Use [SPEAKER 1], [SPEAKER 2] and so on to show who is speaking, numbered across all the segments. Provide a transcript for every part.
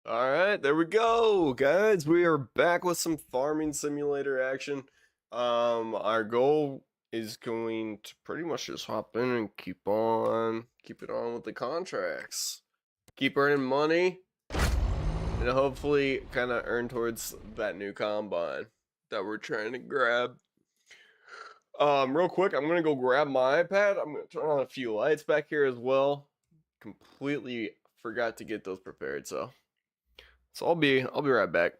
[SPEAKER 1] All right, there we go, guys. We are back with some farming simulator action. Our goal is going to pretty much just hop in and keep it on with the contracts, keep earning money, and hopefully kind of earn towards that new combine that we're trying to grab. Real quick, I'm gonna go grab my iPad. I'm gonna turn on a few lights back here as well. Completely forgot to get those prepared, so I'll be right back.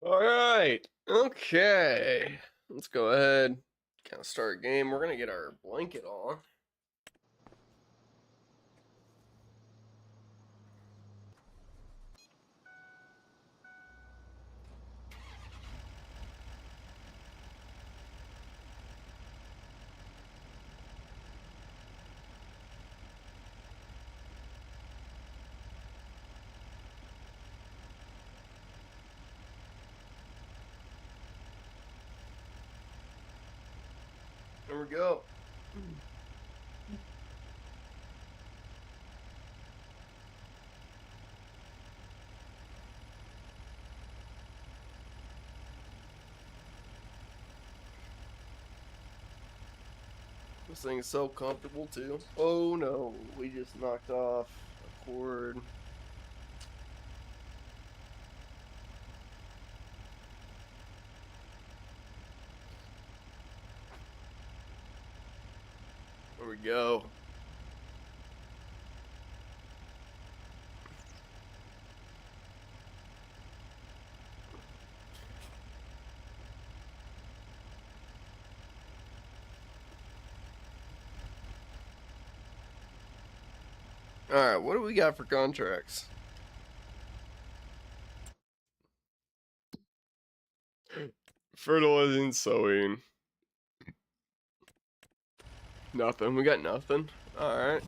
[SPEAKER 1] All right. Okay. Let's go ahead. Kind of start a game. We're gonna get our blanket on. There we go. This thing is so comfortable too. Oh no, we just knocked off a cord. There we go. Alright, what do we got for contracts? Fertilizing, sowing. Nothing. We got nothing. Alright.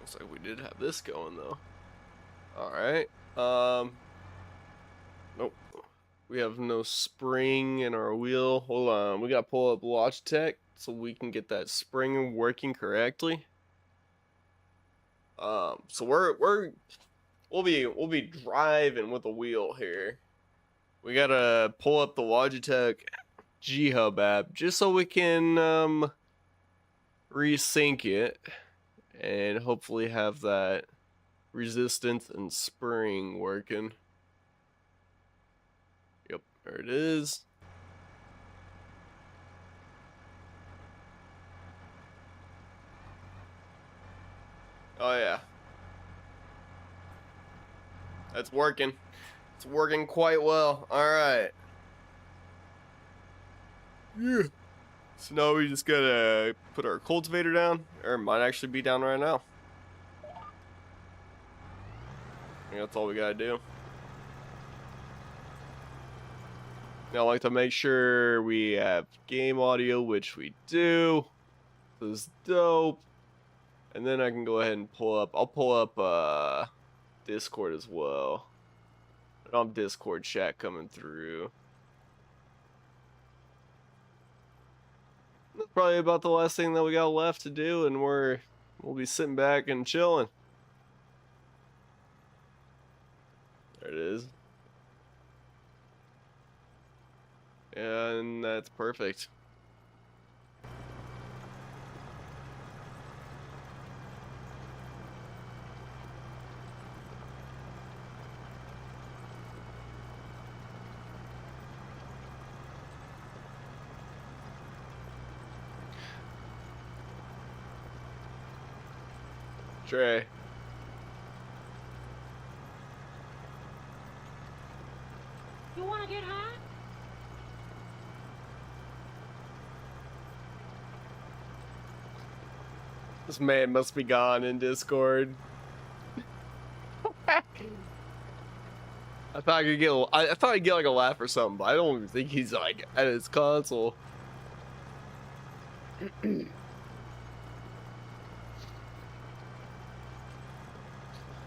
[SPEAKER 1] Looks like we did have this going though. Alright. Nope. We have no spring in our wheel. Hold on. We gotta pull up Logitech so we can get that spring working correctly. So we'll be driving with a wheel here. We gotta pull up the Logitech G Hub app just so we can resync it and hopefully have that resistance and spring working. Yep, there it is. Oh yeah. That's working. It's working quite well. Alright. Yeah. So now we just gotta put our cultivator down. Or it might actually be down right now. I think that's all we gotta do. Now I like to make sure we have game audio, which we do. This is dope. And then I can go ahead and I'll pull up Discord as well. I don't have Discord chat coming through. That's probably about the last thing that we got left to do, and we'll be sitting back and chilling. There it is. And that's perfect. Trey.
[SPEAKER 2] You wanna get high?
[SPEAKER 1] This man must be gone in Discord. I thought I'd get like a laugh or something, but I don't even think he's like at his console.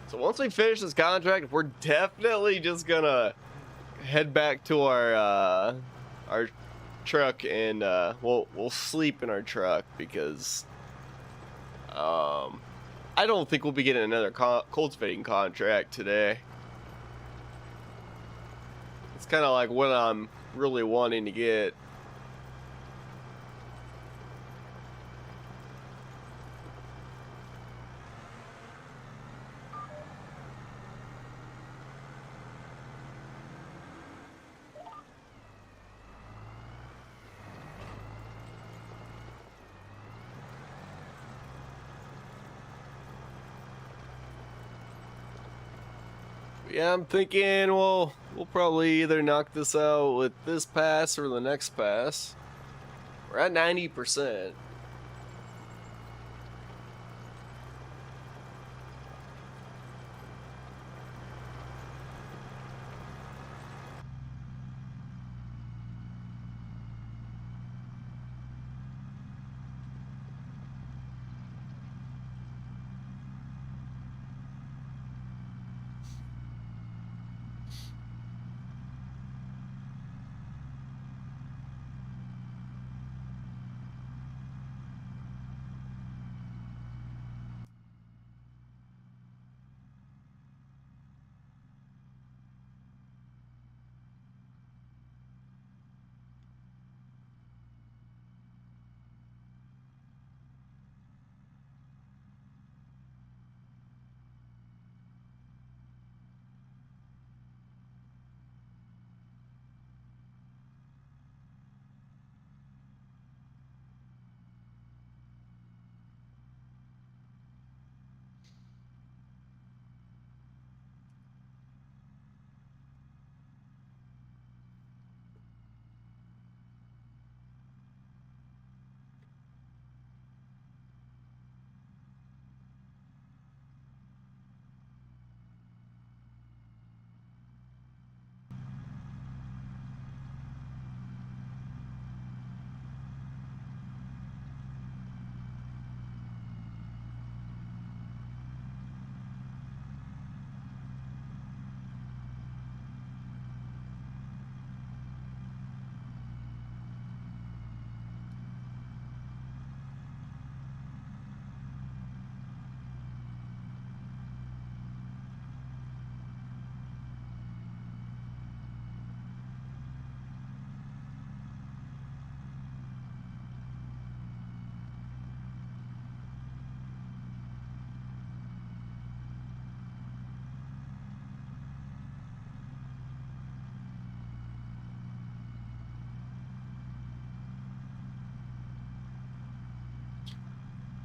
[SPEAKER 1] So once we finish this contract, we're definitely just gonna head back to our truck and we'll sleep in our truck because I don't think we'll be getting another cultivating contract today. It's kind of like what I'm really wanting to get. Yeah, I'm thinking, well, we'll probably either knock this out with this pass or the next pass. We're at 90%.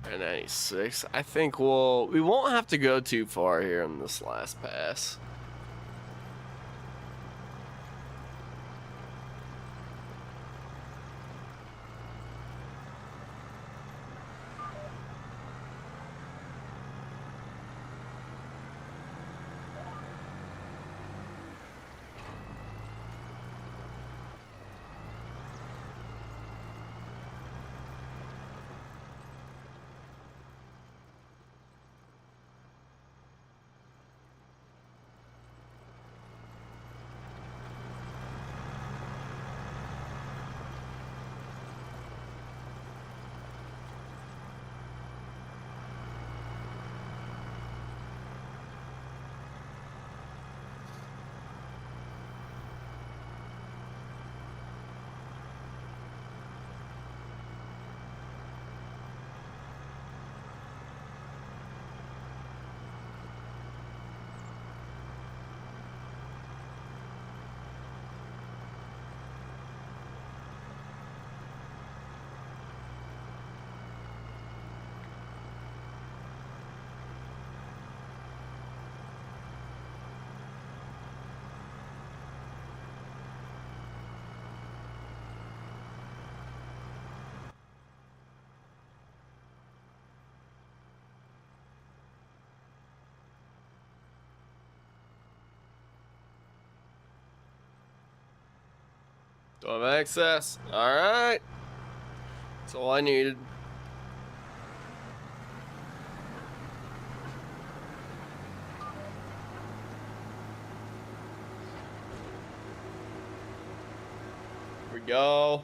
[SPEAKER 1] And 96. I think we won't have to go too far here in this last pass. Don't have access. Alright. That's all I needed. Here we go.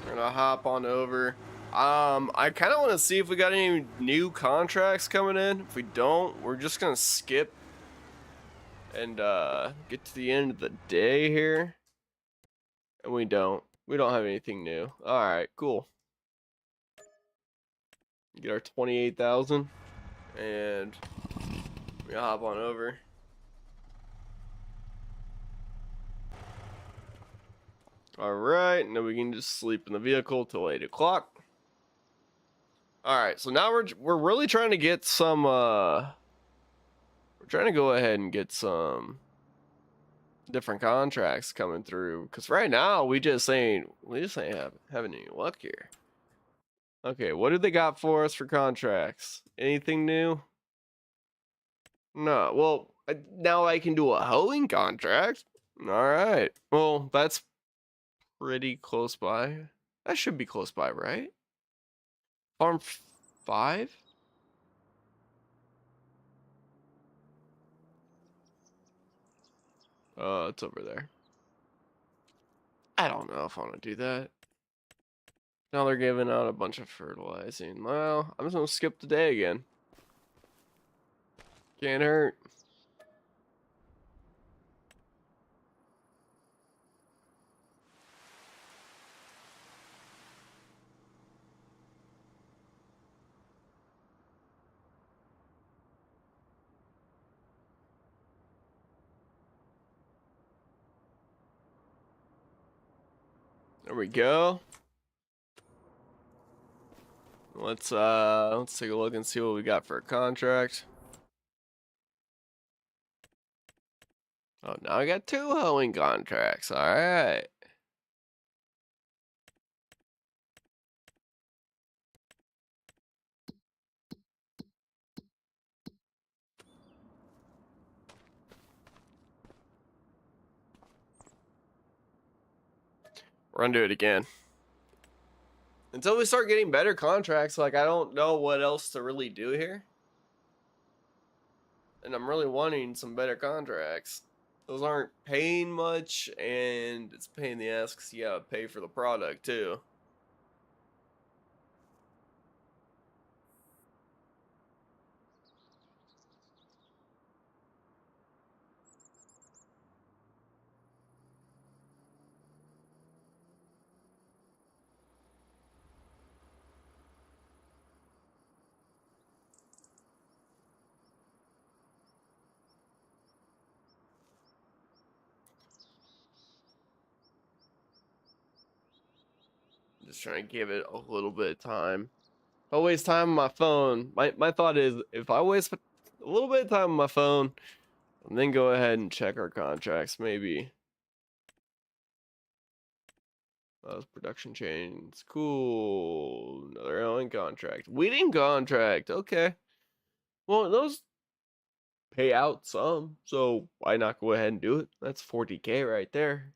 [SPEAKER 1] We're gonna hop on over. I kind of want to see if we got any new contracts coming in. If we don't, we're just gonna skip and get to the end of the day here. And we don't. We don't have anything new. Alright, cool. Get our 28,000 and we hop on over. Alright, and then we can just sleep in the vehicle till 8 o'clock. All right, so now we're really trying to get some. We're trying to go ahead and get some different contracts coming through because right now we just ain't having any luck here. Okay, what do they got for us for contracts? Anything new? No. Well, now I can do a hoeing contract. All right. Well, that's pretty close by. That should be close by, right? Farm 5? It's over there. I don't know if I want to do that. Now they're giving out a bunch of fertilizing. Well, I'm just gonna skip the day again. Can't hurt. There we go. Let's take a look and see what we got for a contract. Oh, now I got 2 hoeing contracts. All right. We're gonna do it again. Until we start getting better contracts, like I don't know what else to really do here. And I'm really wanting some better contracts. Those aren't paying much, and it's a pain in the ass because you gotta pay for the product too. I'm just trying to give it a little bit of time. If I waste time on my phone, my thought is if I waste a little bit of time on my phone, and then go ahead and check our contracts, maybe. Those production chains. Cool. Another Allen contract. Weeding contract. Okay. Well, those pay out some, so why not go ahead and do it? That's 40K right there.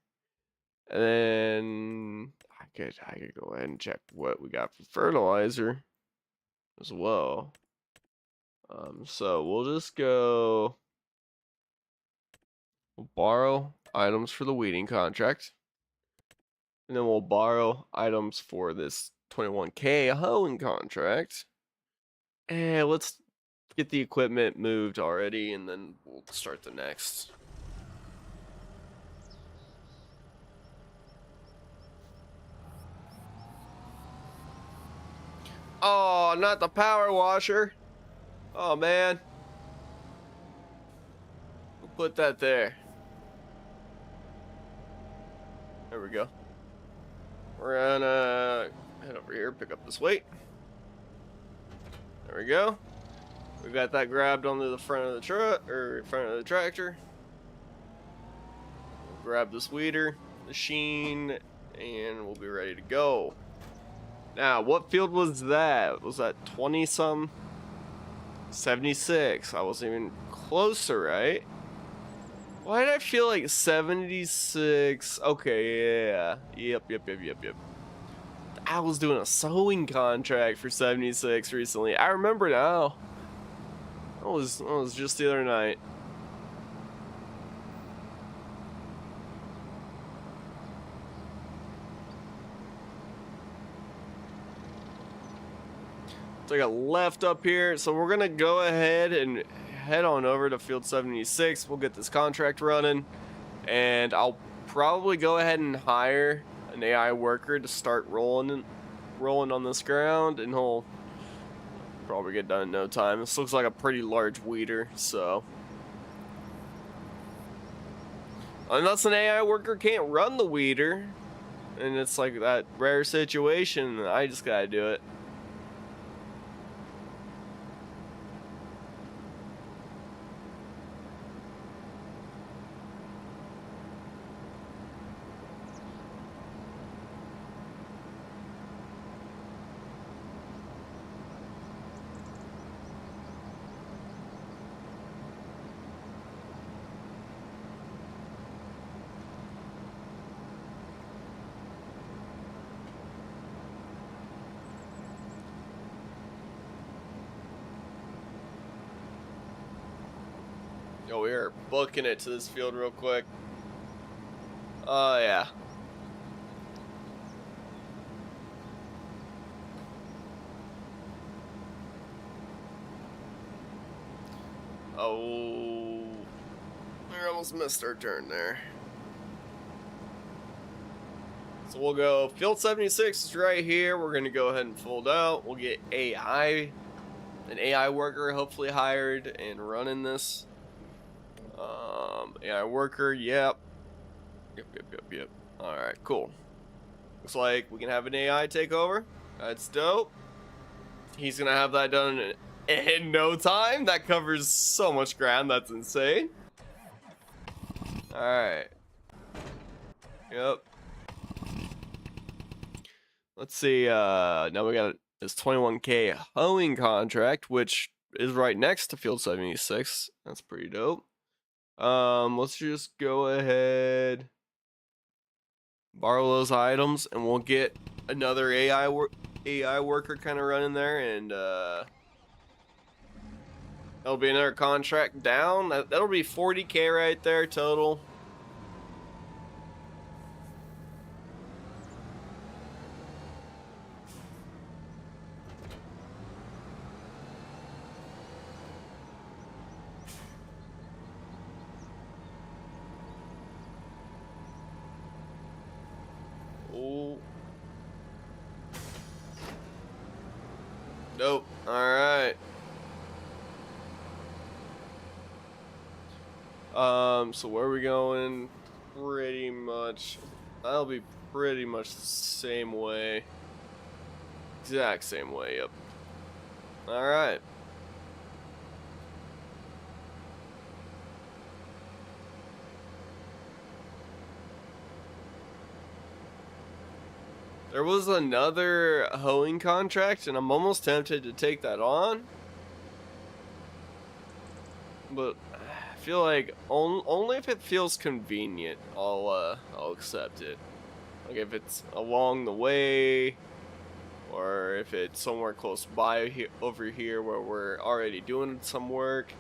[SPEAKER 1] And then I could go ahead and check what we got for fertilizer as well. So we'll just go. We'll borrow items for the weeding contract. And then we'll borrow items for this 21K hoeing contract. And let's get the equipment moved already, and then we'll start the next. Oh, not the power washer. Oh, man. We'll put that there. There we go. We're gonna head over here, pick up this weight. There we go. We got that grabbed onto the front of the truck, or front of the tractor. We'll grab this weeder, machine, and we'll be ready to go. Now, what field was that? Was that 20-some? 76. I wasn't even closer, right? Why did I feel like 76? Okay, yeah. Yep. I was doing a sewing contract for 76 recently. I remember now. That was just the other night. Take a left up here. So we're gonna go ahead and head on over to field 76. We'll get this contract running, and I'll probably go ahead and hire an AI worker to start rolling on this ground, and he'll probably get done in no time. This looks like a pretty large weeder, so unless an AI worker can't run the weeder, and it's like that rare situation, I just gotta do it. Oh, we are booking it to this field real quick. Oh, yeah. Oh, we almost missed our turn there. So we'll go field 76 is right here. We're gonna go ahead and fold out. We'll get an AI worker hopefully hired and running this. AI worker, yep. Yep. All right, cool. Looks like we can have an AI take over. That's dope. He's gonna have that done in no time. That covers so much ground. That's insane. All right. Yep. Let's see. Now we got this 21K hoeing contract, which is right next to Field 76. That's pretty dope. Let's just go ahead, borrow those items, and we'll get another AI worker kind of running there, and that'll be another contract down. That'll be 40K right there total. Oh. Nope. Alright. So where are we going? Pretty much. That'll be pretty much the same way. Exact same way, yep. Alright. There was another hoeing contract, and I'm almost tempted to take that on. But I feel like only if it feels convenient, I'll accept it. Like if it's along the way, or if it's somewhere close by over here where we're already doing some work.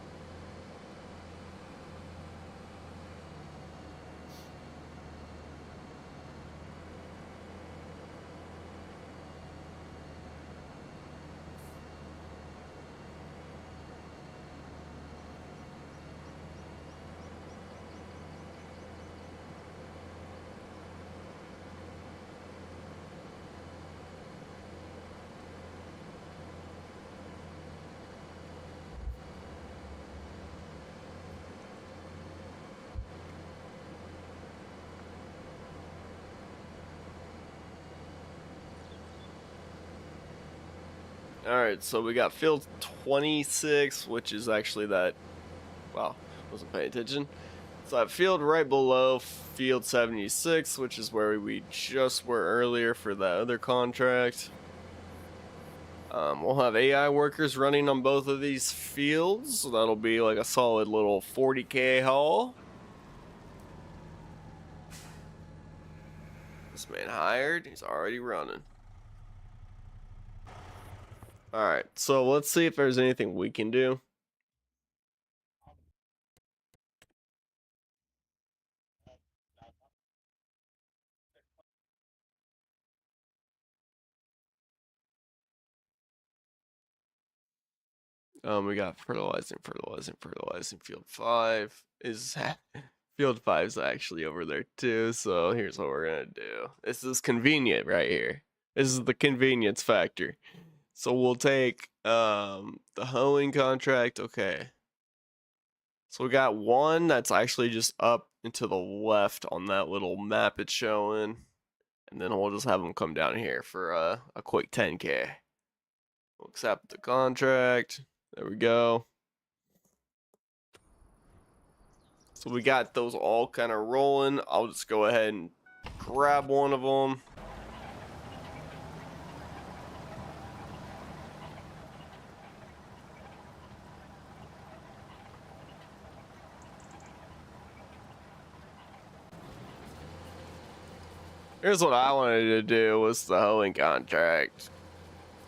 [SPEAKER 1] Alright, so we got field 26, which is actually that, wow, wasn't paying attention. So that field right below field 76, which is where we just were earlier for that other contract. We'll have AI workers running on both of these fields, so that'll be like a solid little 40K haul. This man hired, he's already running. Alright, so let's see if there's anything we can do. We got fertilizing. Field 5 is field 5 is actually over there too. So here's what we're gonna do. This is convenient right here. This is the convenience factor. So we'll take the hoeing contract. Okay. So we got one that's actually just up and to the left on that little map it's showing, and then we'll just have them come down here for a quick 10K. We'll accept the contract. There we go. So we got those all kind of rolling. I'll just go ahead and grab one of them. Here's what I wanted to do was the hoeing contract.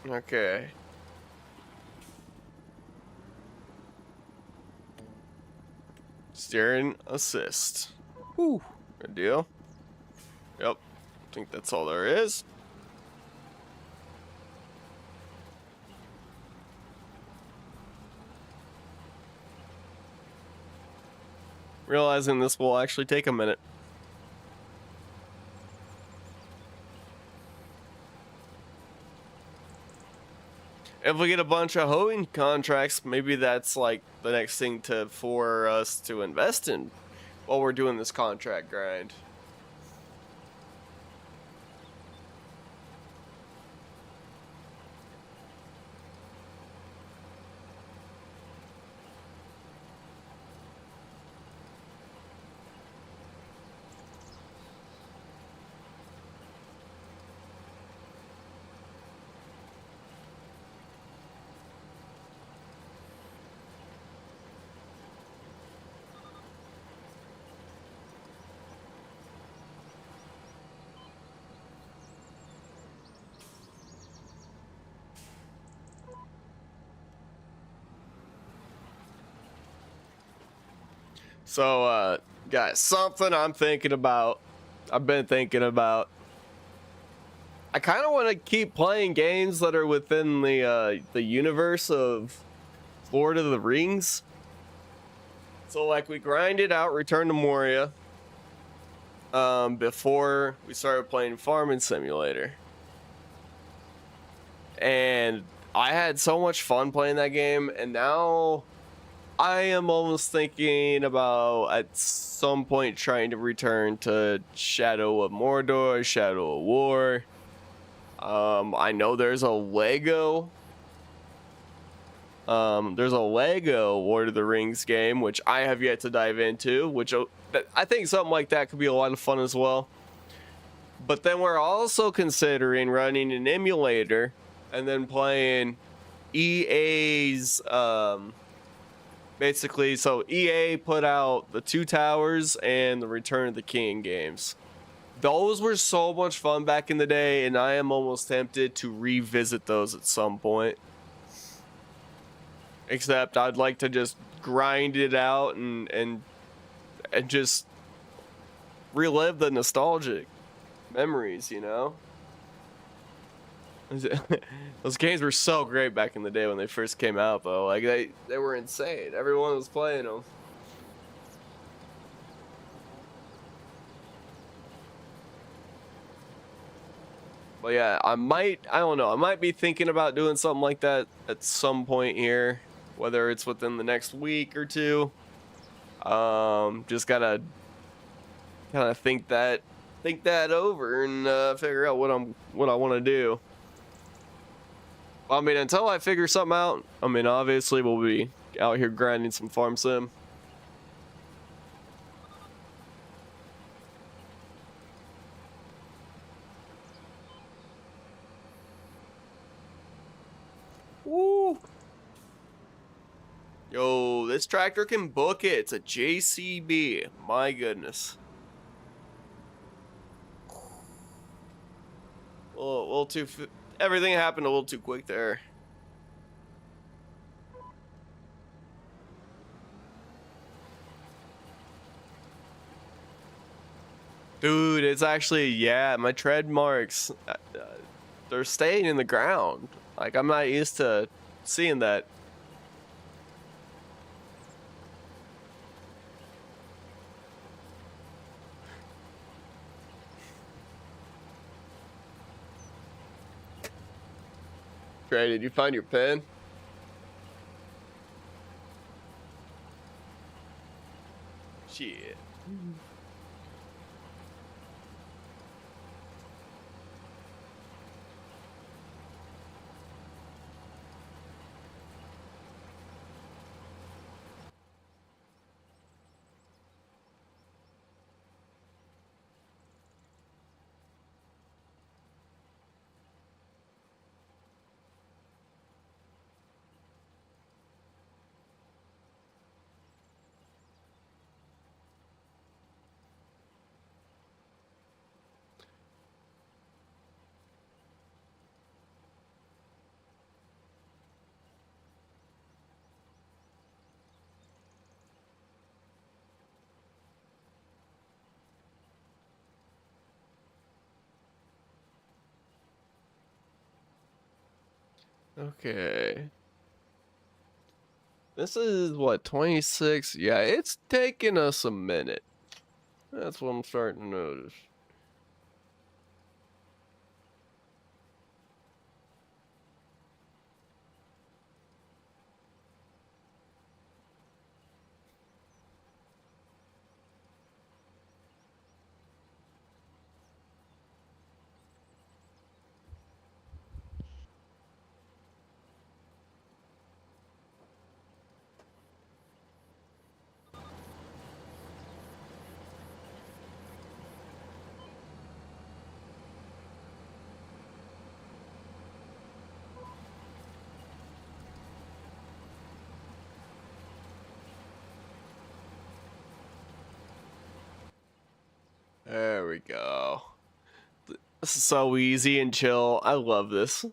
[SPEAKER 1] Okay. Steering assist. Whew. Good deal. Yep. I think that's all there is. Realizing this will actually take a minute. If we get a bunch of hoeing contracts, maybe that's like the next thing for us to invest in while we're doing this contract grind. So, guys, something I'm thinking about. I've been thinking about. I kind of want to keep playing games that are within the universe of Lord of the Rings. So, like, we grinded out Return to Moria before we started playing Farming Simulator, and I had so much fun playing that game, and now I am almost thinking about at some point trying to return to Shadow of Mordor, Shadow of War. I know there's a Lego Lord of the Rings game, which I have yet to dive into, which I think something like that could be a lot of fun as well. But then we're also considering running an emulator and then playing EA's basically, so EA put out the Two Towers and the Return of the King games. Those were so much fun back in the day, and I am almost tempted to revisit those at some point. Except I'd like to just grind it out and just relive the nostalgic memories, you know? Those games were so great back in the day when they first came out, though. Like, they were insane. Everyone was playing them. But yeah, I don't know, I might be thinking about doing something like that at some point here, whether it's within the next week or two. Just gotta kind of think that over and figure out what I want to do. I mean, until I figure something out, I mean, obviously we'll be out here grinding some farm sim. Woo! Yo, this tractor can book it. It's a JCB. My goodness. A little too. Everything happened a little too quick there. Dude, it's actually, yeah, my tread marks, they're staying in the ground. Like, I'm not used to seeing that. Trey, did you find your pen? Shit. Okay. This is what, 26? Yeah, it's taking us a minute. That's what I'm starting to notice. There we go. This is so easy and chill. I love this.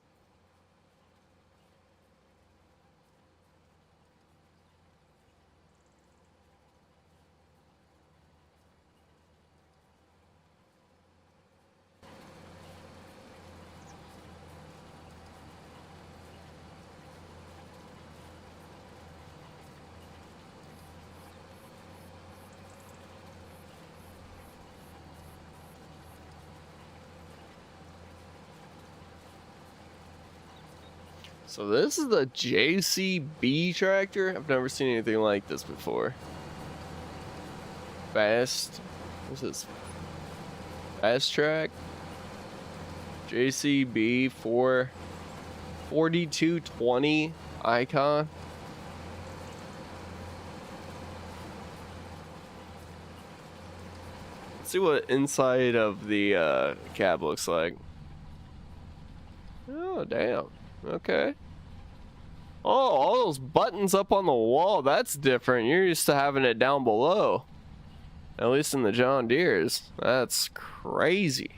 [SPEAKER 1] So this is the JCB tractor. I've never seen anything like this before. What's this? Fast track. JCB 4220 icon. Let's see what inside of the cab looks like. Oh, damn. Okay. Oh, all those buttons up on the wall. That's different. You're used to having it down below. At least in the John Deere's. That's crazy.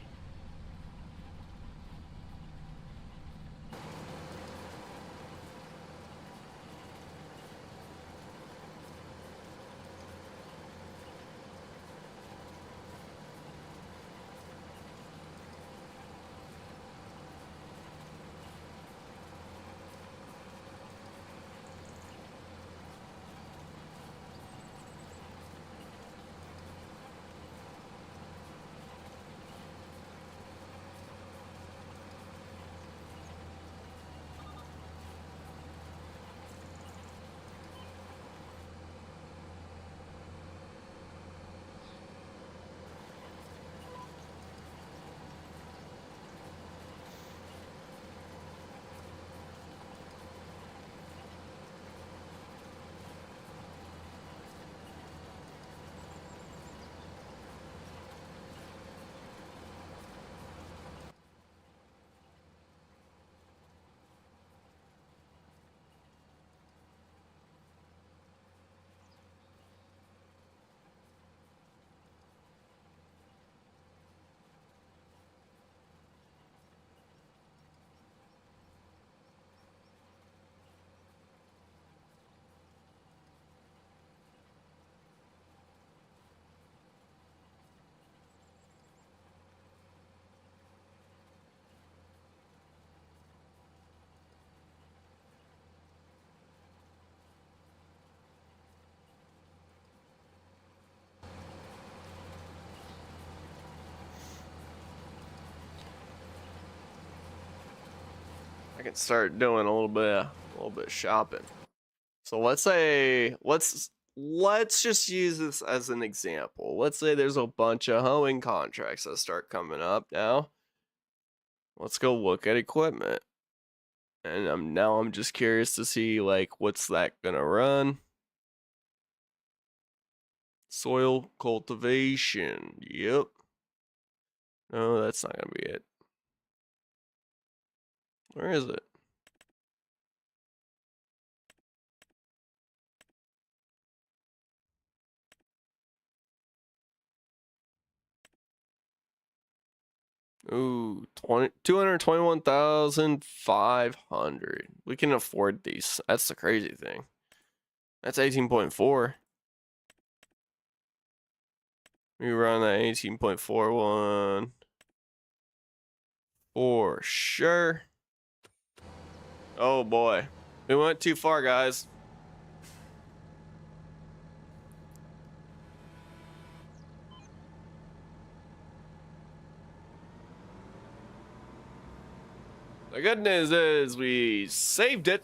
[SPEAKER 1] I can start doing a little bit of shopping. So let's say let's just use this as an example. Let's say there's a bunch of hoeing contracts that start coming up now. Let's go look at equipment. And I'm just curious to see like what's that gonna run. Soil cultivation. Yep. No, that's not gonna be it. Where is it? Ooh, 221,500. We can afford these. That's the crazy thing. That's 18.4. We run that 18.41 for sure. Oh boy. We went too far, guys. The good news is we saved it.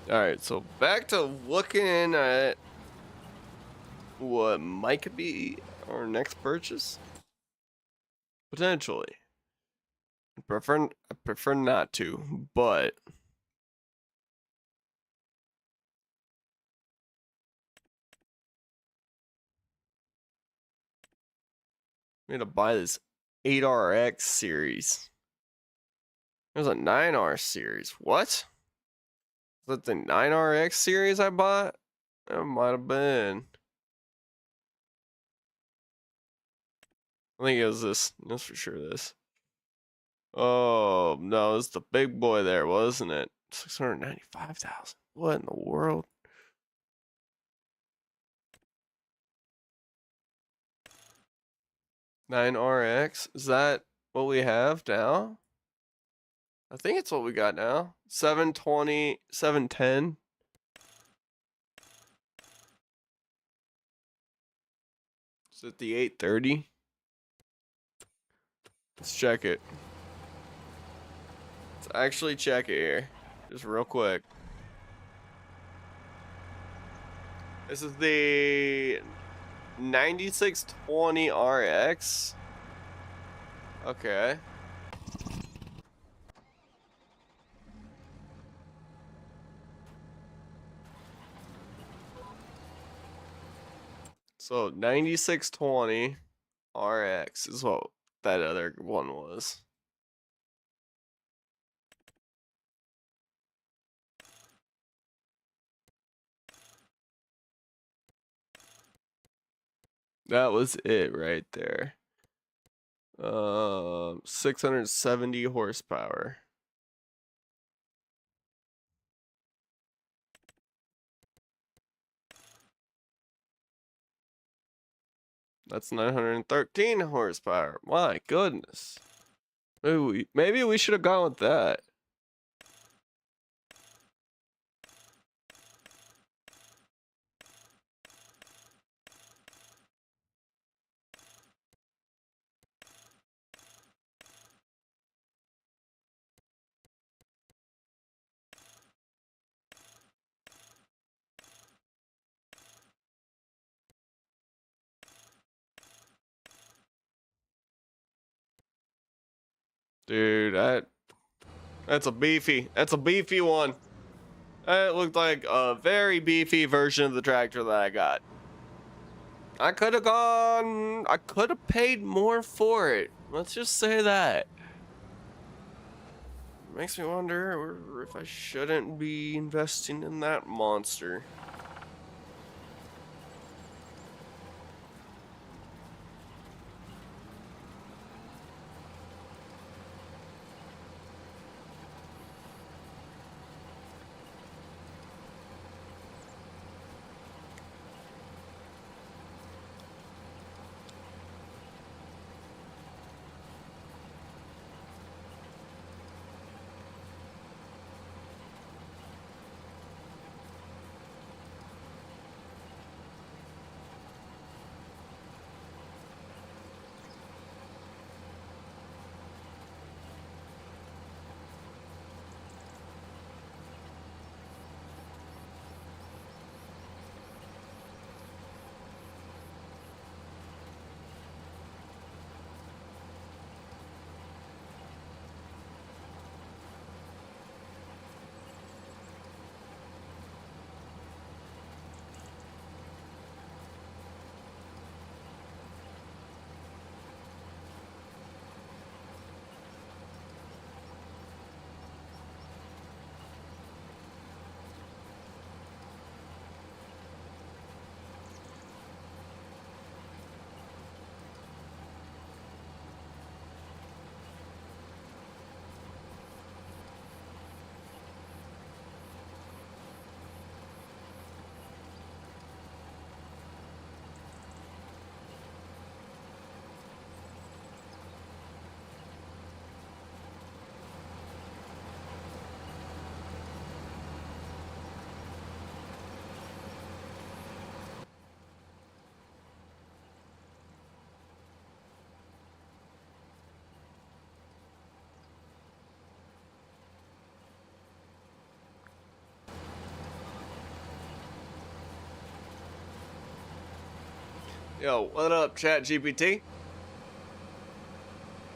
[SPEAKER 1] All right, so back to looking at what might be our next purchase. Potentially. I prefer not to, but I'm gonna buy this 8RX series. There's a 9R series. What? Is that the 9RX series I bought? That might have been. I think it was this. That's for sure this. Oh, no, it's the big boy there, wasn't it? 695,000. What in the world? Nine RX? Is that what we have now? I think it's what we got now. 720, 710. Is it the 830? Let's check it. Let's actually check it here. Just real quick. This is the 9620 RX. Okay. So 9620 RX is what that other one was. That was it right there. 670 horsepower. That's 913 horsepower. My goodness. Maybe we should have gone with that. Dude, that's a beefy one. It looked like a very beefy version of the tractor that I got. I could have paid more for it. Let's just say that. Makes me wonder if I shouldn't be investing in that monster. Yo, what up, Chat GPT?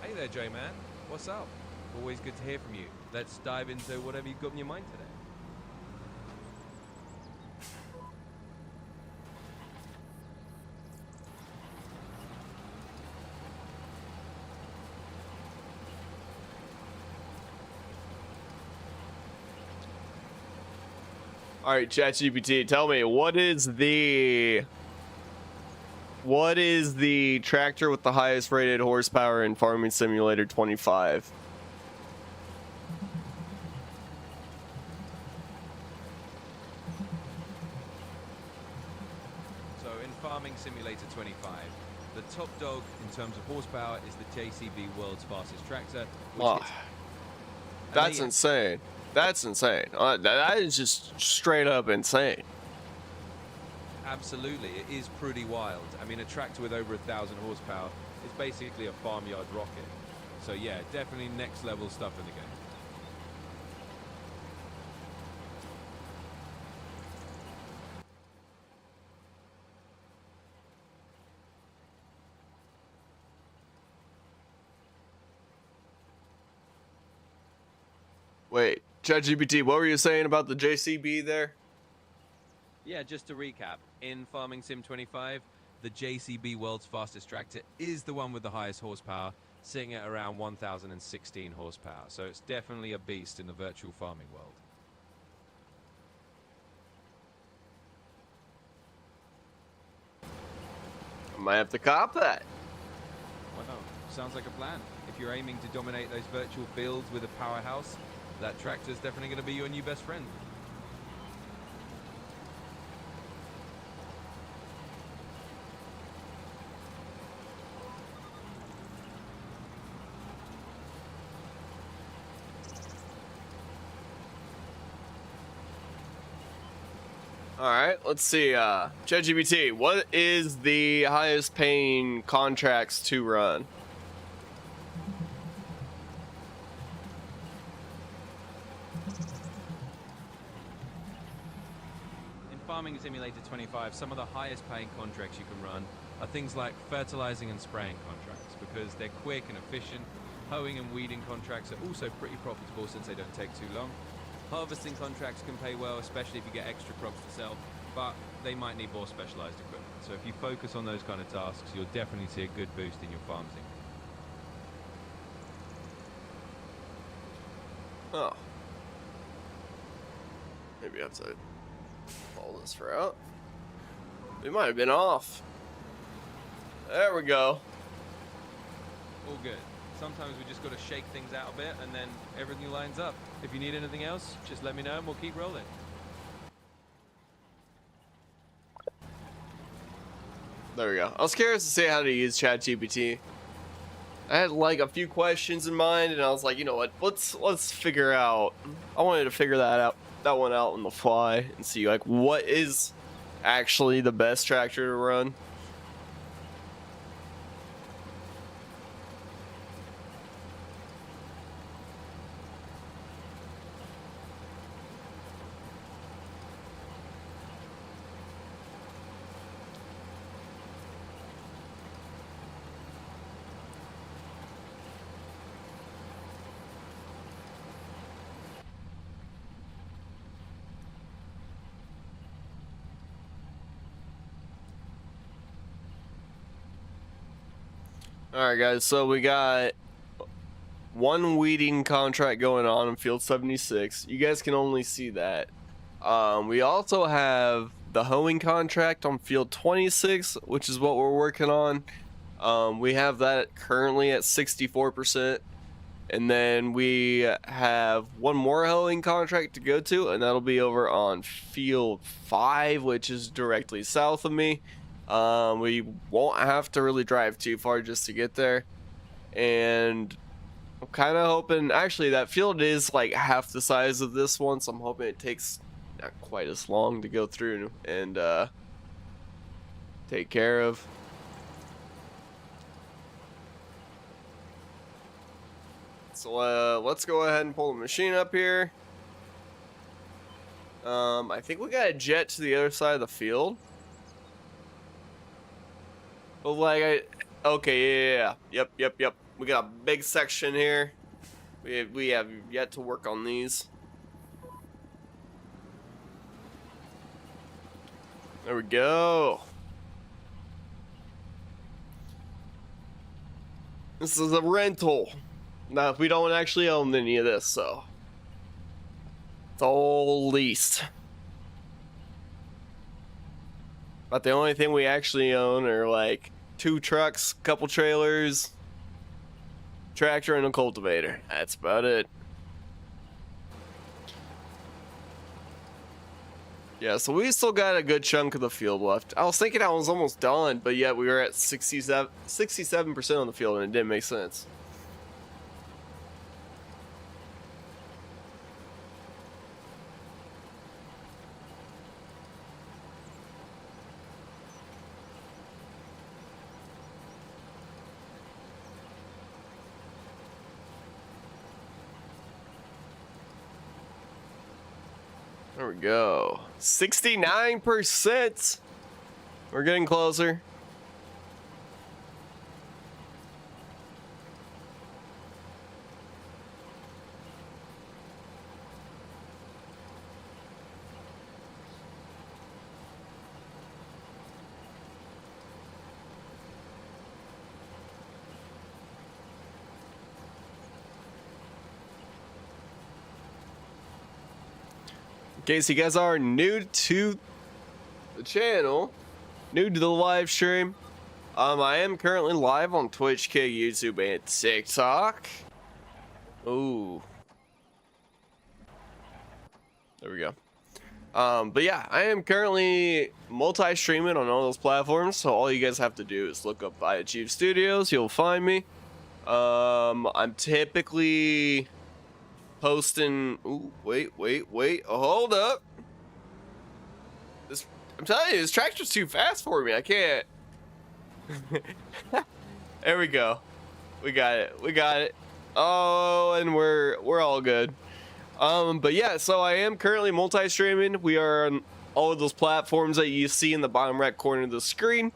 [SPEAKER 3] Hey there, J-Man. What's up? Always good to hear from you. Let's dive into whatever you've got in your mind today.
[SPEAKER 1] All right, ChatGPT, tell me what is the tractor with the highest rated horsepower in Farming Simulator 25?
[SPEAKER 3] So in Farming Simulator 25, the top dog in terms of horsepower is the JCB World's Fastest Tractor, which
[SPEAKER 1] Oh,
[SPEAKER 3] hits...
[SPEAKER 1] that's insane. That's insane. That is just straight up insane.
[SPEAKER 3] Absolutely, it is pretty wild. I mean, a tractor with over 1,000 horsepower is basically a farmyard rocket. So yeah, definitely next level stuff in the game.
[SPEAKER 1] Wait, ChatGPT, what were you saying about the JCB there?
[SPEAKER 3] Yeah, just to recap, in Farming Sim 25, the JCB World's Fastest Tractor is the one with the highest horsepower, sitting at around 1,016 horsepower. So it's definitely a beast in the virtual farming world.
[SPEAKER 1] I might have to cop that.
[SPEAKER 3] Well, sounds like a plan. If you're aiming to dominate those virtual fields with a powerhouse, that tractor's definitely going to be your new best friend.
[SPEAKER 1] All right, let's see. ChatGPT, what is the highest paying contracts to run?
[SPEAKER 3] In Farming Simulator 25, some of the highest paying contracts you can run are things like fertilizing and spraying contracts because they're quick and efficient. Hoeing and weeding contracts are also pretty profitable since they don't take too long. Harvesting contracts can pay well, especially if you get extra crops to sell, but they might need more specialized equipment. So if you focus on those kind of tasks, you'll definitely see a good boost in your farm's income.
[SPEAKER 1] Oh. Maybe I have to follow this route. We might have been off. There we go.
[SPEAKER 3] All good. Sometimes we just got to shake things out a bit and then everything lines up. If you need anything else, just let me know and we'll keep rolling.
[SPEAKER 1] There we go. I was curious to see how to use ChatGPT. I had like a few questions in mind, and I was like, you know what? Let's figure out. I wanted to figure that one out on the fly and see like what is actually the best tractor to run. Alright guys, so we got one weeding contract going on in field 76. You guys can only see that. We also have the hoeing contract on field 26, which is what we're working on. We have that currently at 64%. And then we have one more hoeing contract to go to, and that'll be over on field 5, which is directly south of me. We won't have to really drive too far just to get there. And I'm kind of hoping, actually that field is like half the size of this one, so I'm hoping it takes not quite as long to go through and take care of. So let's go ahead and pull the machine up here. I think we got a jet to the other side of the field. But like okay, yep. We got a big section here. We have yet to work on these. There we go. This is a rental. Now, we don't actually own any of this, so it's all leased. But the only thing we actually own are like 2 trucks, couple trailers, tractor, and a cultivator. That's about it. Yeah, so we still got a good chunk of the field left. I was thinking I was almost done, but yet we were at 67% on the field, and it didn't make sense. There we go. 69%. We're getting closer. In case you guys are new to the channel, new to the live stream, I am currently live on Twitch, Kick, YouTube, and TikTok. Ooh. There we go. But yeah, I am currently multi-streaming on all those platforms, so all you guys have to do is look up iAchieve you'll find me. I'm typically posting. Ooh, wait, hold up. I'm telling you, this tractor's too fast for me. I can't. There we go. We got it. Oh, and we're all good. But yeah, so I am currently multi-streaming. We are on all of those platforms that you see in the bottom right corner of the screen.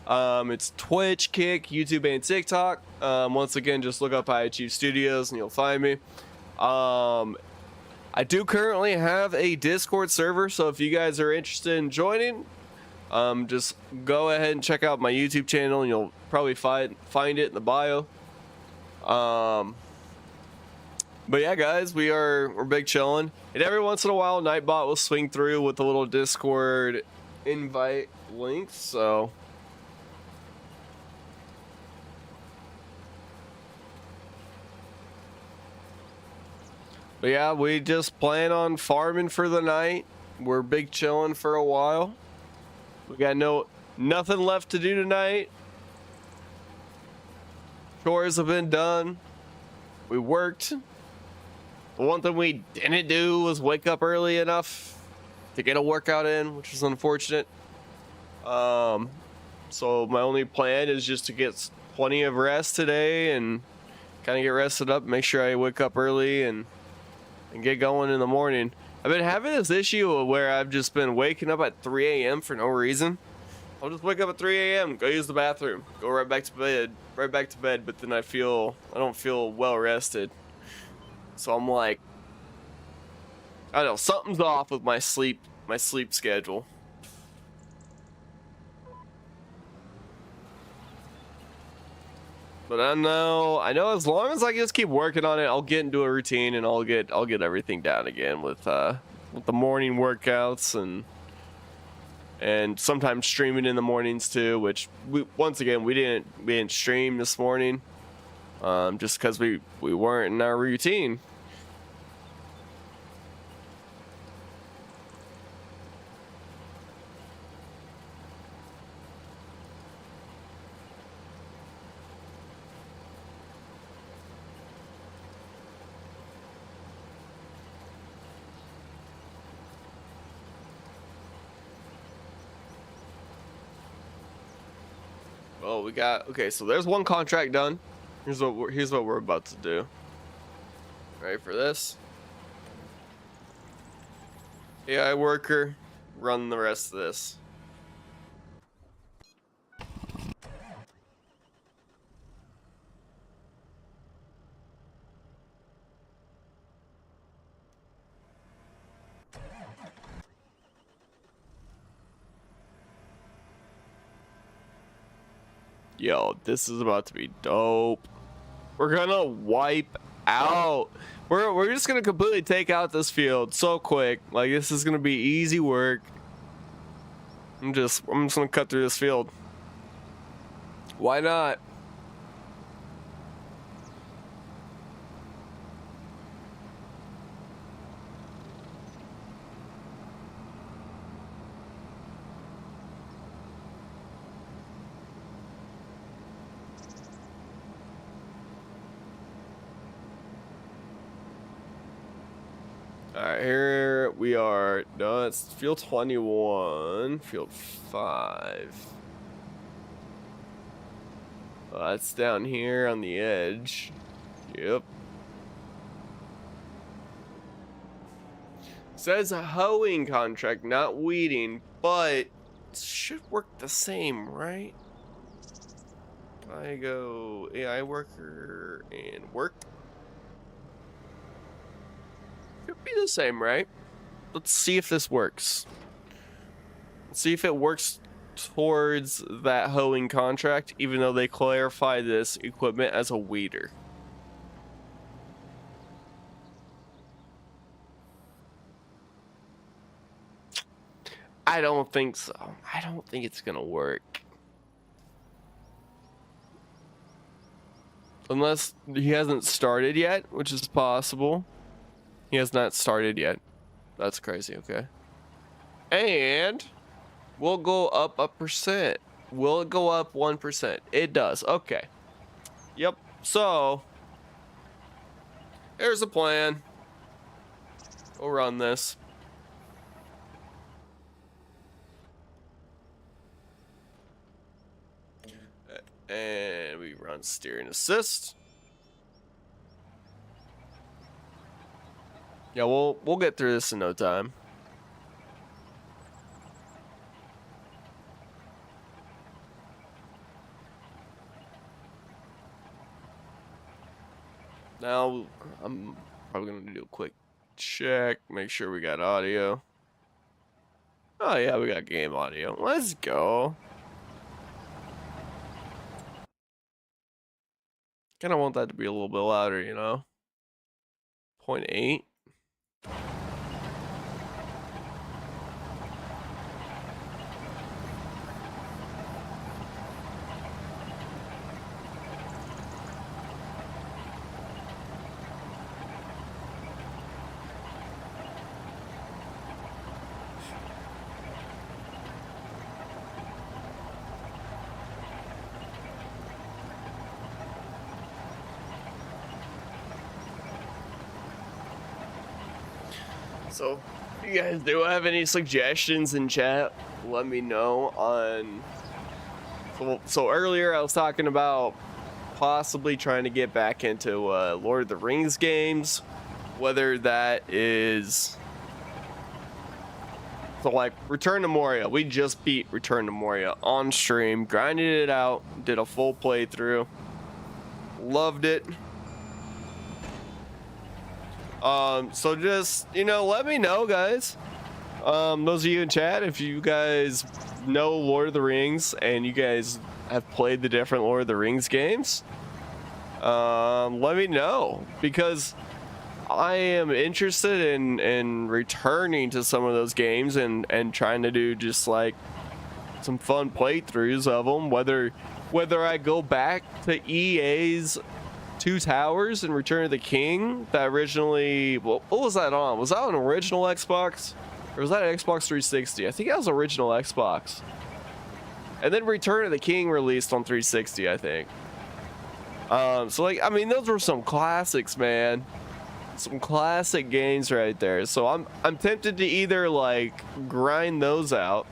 [SPEAKER 1] It's Twitch, Kick, YouTube, and TikTok. Once again, just look up iAchieve Studios and you'll find me. I do currently have a Discord server, so if you guys are interested in joining, just go ahead and check out my YouTube channel and you'll probably find it in the bio. But yeah, guys, we're big chilling, and every once in a while Nightbot will swing through with a little Discord invite link, so but yeah, we just plan on farming for the night. We're big chilling for a while. We got nothing left to do tonight. Chores have been done. We worked. The one thing we didn't do was wake up early enough to get a workout in, which is unfortunate. So my only plan is just to get plenty of rest today and kind of get rested up, make sure I wake up early and get going in the morning. I've been having this issue where I've just been waking up at 3 a.m. for no reason. I'll just wake up at 3 a.m., go use the bathroom, go right back to bed, but then I don't feel well rested. So I'm like, I don't know, something's off with my sleep schedule. But I know as long as I just keep working on it, I'll get into a routine and I'll get everything down again with the morning workouts and sometimes streaming in the mornings too, which once again we didn't stream this morning just because we weren't in our routine. Well, okay, so there's one contract done. Here's what we're about to do. Ready for this? AI worker, run the rest of this. Yo, this is about to be dope. We're gonna wipe out. We're just gonna completely take out this field so quick. Like, this is gonna be easy work. I'm just gonna cut through this field. Why not? All right, here we are. No, it's field 21, field 5. That's down here on the edge. Yep. Says a hoeing contract, not weeding, but it should work the same, right? I go AI worker and work. Should be the same, right? Let's see if this works. Let's see if it works towards that hoeing contract, even though they clarify this equipment as a weeder. I don't think so. I don't think it's gonna work. Unless he hasn't started yet, which is possible. He has not started yet. That's crazy, okay. And we'll go up a percent. Will it go up 1%? It does, okay. Yep, so here's a plan. We'll run this. And we run steering assist. Yeah, we'll get through this in no time. Now I'm probably gonna do a quick check, make sure we got audio. Oh yeah, we got game audio. Let's go. Kind of want that to be a little bit louder, you know. 0.8. So, if you guys do have any suggestions in chat, let me know on. So earlier I was talking about possibly trying to get back into Lord of the Rings games, whether that is so like Return to Moria. We just beat Return to Moria on stream, grinded it out, did a full playthrough, loved it. So just, you know, let me know, guys. Those of you in chat, if you guys know Lord of the Rings and you guys have played the different Lord of the Rings games, let me know, because I am interested in returning to some of those games and trying to do just like some fun playthroughs of them, whether I go back to EA's Two Towers and Return of the King that originally, what was that on? Was that on original Xbox? Or was that an Xbox 360? I think that was original Xbox. And then Return of the King released on 360, I think. So like, I mean, those were some classics, man. Some classic games right there. So I'm tempted to either like grind those out,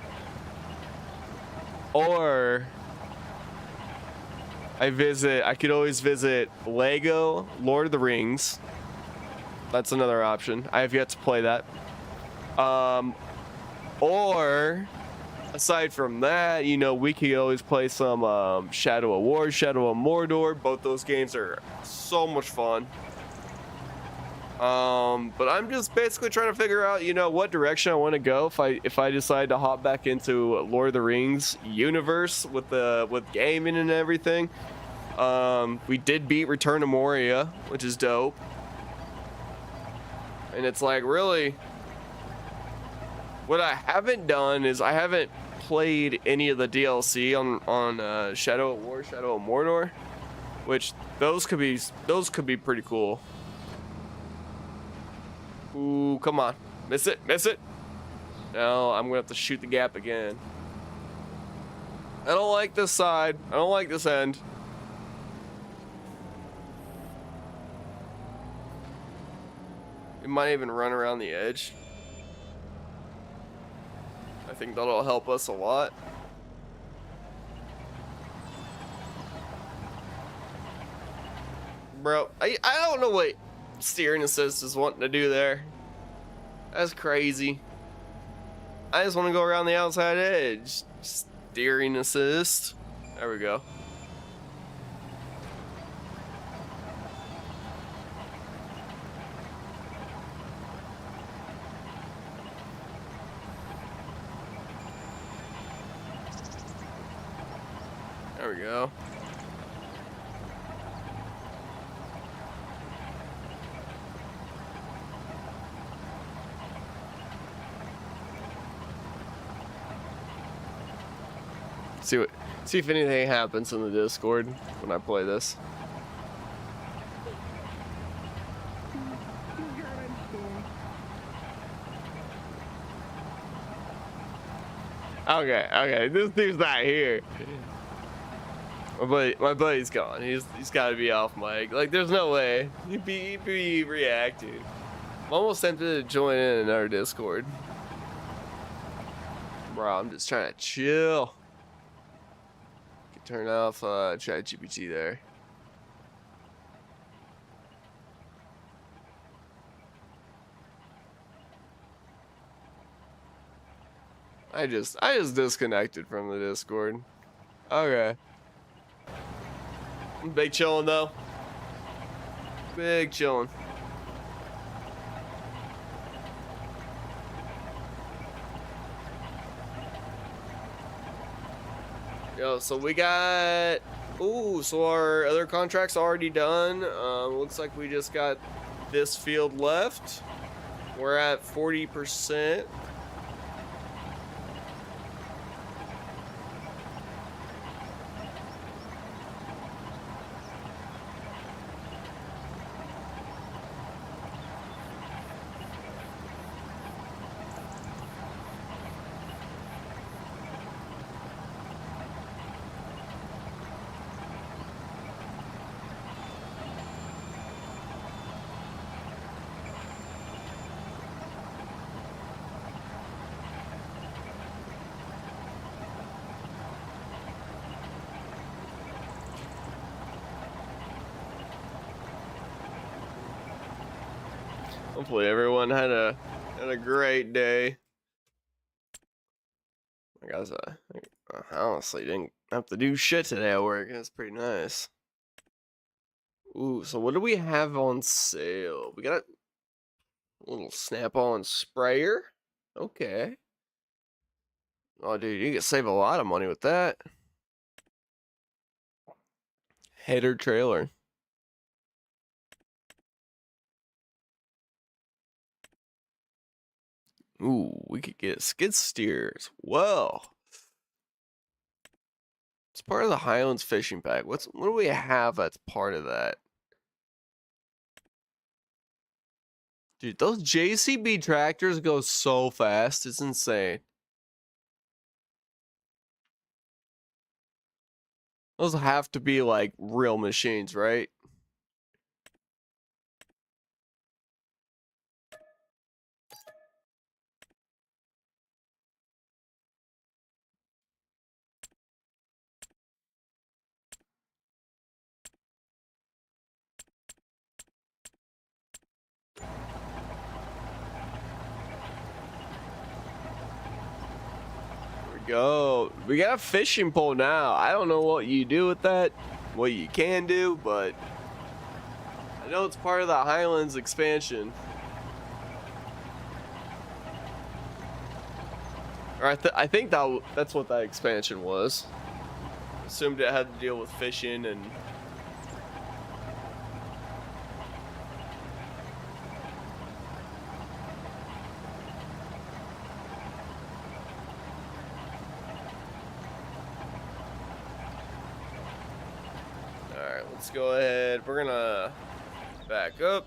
[SPEAKER 1] or I could always visit Lego Lord of the Rings. That's another option. I have yet to play that. Or aside from that, you know, we could always play some Shadow of War, Shadow of Mordor. Both those games are so much fun. But I'm just basically trying to figure out, you know, what direction I want to go if I decide to hop back into Lord of the Rings universe with gaming and everything. We did beat Return to Moria, which is dope. And it's like, really, what I haven't done is I haven't played any of the DLC on Shadow of War, Shadow of Mordor, which those could be pretty cool. Ooh, come on. Miss it, miss it. No, I'm gonna have to shoot the gap again. I don't like this side. I don't like this end. It might even run around the edge. I think that'll help us a lot. Bro, I don't know what steering assist is wanting to do there. That's crazy. I just want to go around the outside edge. Steering assist. There we go. There we go. See if anything happens in the Discord when I play this. Okay, this dude's not here. My buddy's gone. He's got to be off mic. Like, there's no way he'd be reacting. I'm almost tempted to join in another Discord. Bro, I'm just trying to chill. Turn off ChatGPT there. I just disconnected from the Discord. Okay. Big chillin' though. Big chillin'. Yo, so we got, ooh, so our other contract's already done. Looks like we just got this field left. We're at 40%. Hopefully everyone had a great day. I guess I honestly didn't have to do shit today at work. That's pretty nice. Ooh, so what do we have on sale? We got a little snap-on sprayer. Okay. Oh, dude, you can save a lot of money with that. Header trailer. Ooh, we could get skid steers. Whoa. It's part of the Highlands fishing pack. What do we have that's part of that? Dude, those JCB tractors go so fast. It's insane. Those have to be like real machines, right? Go. We got a fishing pole now. I don't know what you do with that, what you can do, but I I know it's part of the Highlands expansion. Or I think that's what that expansion was. Assumed it had to deal with fishing and... Alright, let's go ahead. We're gonna back up.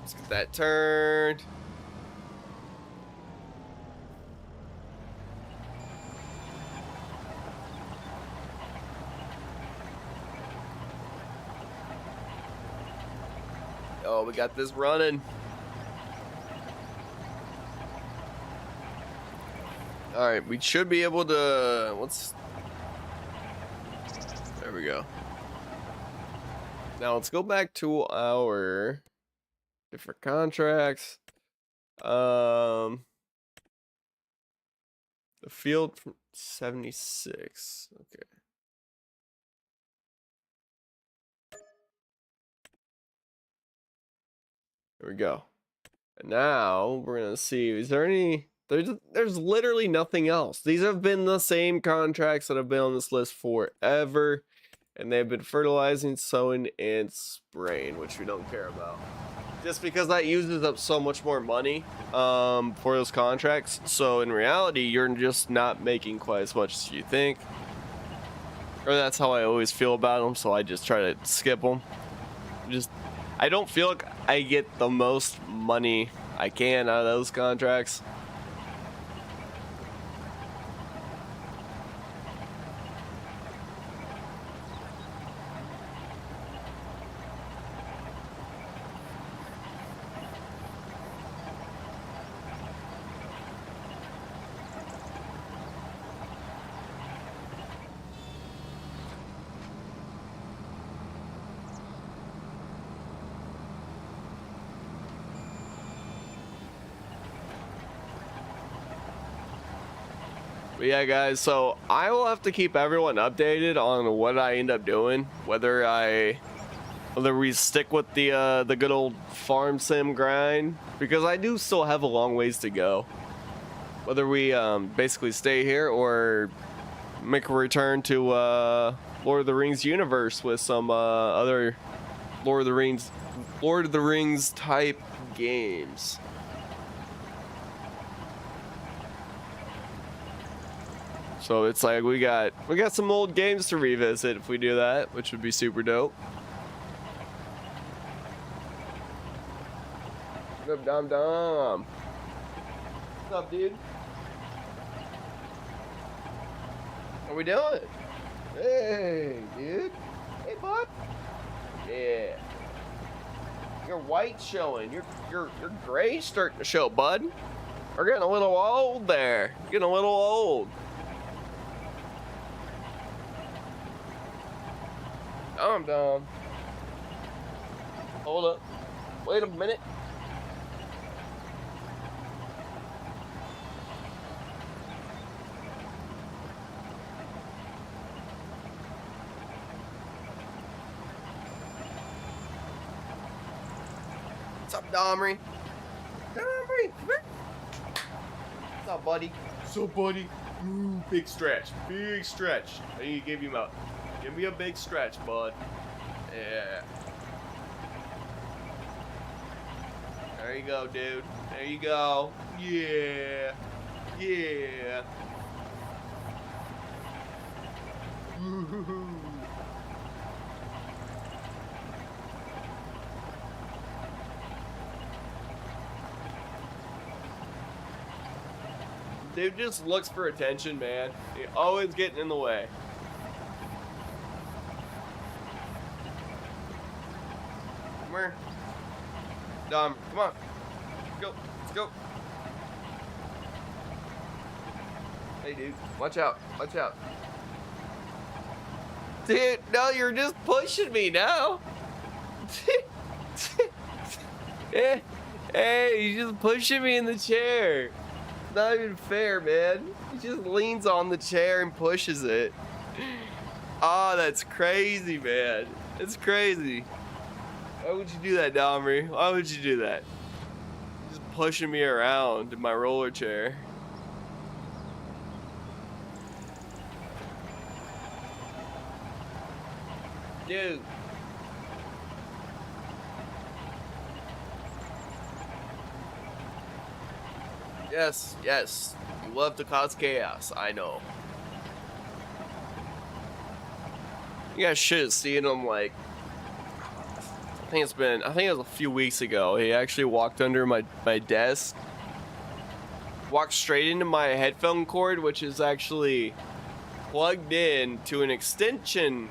[SPEAKER 1] Let's get that turned. Oh, we got this running. All right, we should be able to, there we go. Now let's go back to our different contracts. The field from 76, okay. There we go. And now we're gonna see, is there any, there's literally nothing else. These have been the same contracts that have been on this list forever, and they've been fertilizing, sowing, and spraying, which we don't care about. Just because that uses up so much more money for those contracts. So in reality, you're just not making quite as much as you think. Or that's how I always feel about them, so I just try to skip them. I don't feel like I get the most money I can out of those contracts. But yeah, guys, so I will have to keep everyone updated on what I end up doing, whether we stick with the good old farm sim grind, because I do still have a long ways to go. Whether we basically stay here or make a return to Lord of the Rings universe with some other Lord of the Rings type games. So it's like we got some old games to revisit if we do that, which would be super dope. What up, Dom Dom? What's up, dude? How we doing? Hey, dude. Hey, bud. Yeah. Your white's showing. Your gray's starting to show, bud. We're getting a little old there. Getting a little old. I'm done. Hold up. Wait a minute. What's up, Domry? Domry! What's up, buddy? What's up, buddy? Ooh, big stretch. Big stretch. I need to give you a... Give me a big stretch, bud. Yeah. There you go, dude. There you go. Yeah. Yeah. Dude just looks for attention, man. He always getting in the way. Come here. Dom, come on. Let's go. Let's go. Hey, dude. Watch out. Watch out. Dude, no, you're just pushing me now. Hey, you're just pushing me in the chair. It's not even fair, man. He just leans on the chair and pushes it. Oh, that's crazy, man. It's crazy. Why would you do that, Domry? Why would you do that? Just pushing me around in my roller chair. Dude. Yes, yes. You love to cause chaos, I know. You guys should have seen him, like, I think it was a few weeks ago. He actually walked under my desk, walked straight into my headphone cord, which is actually plugged in to an extension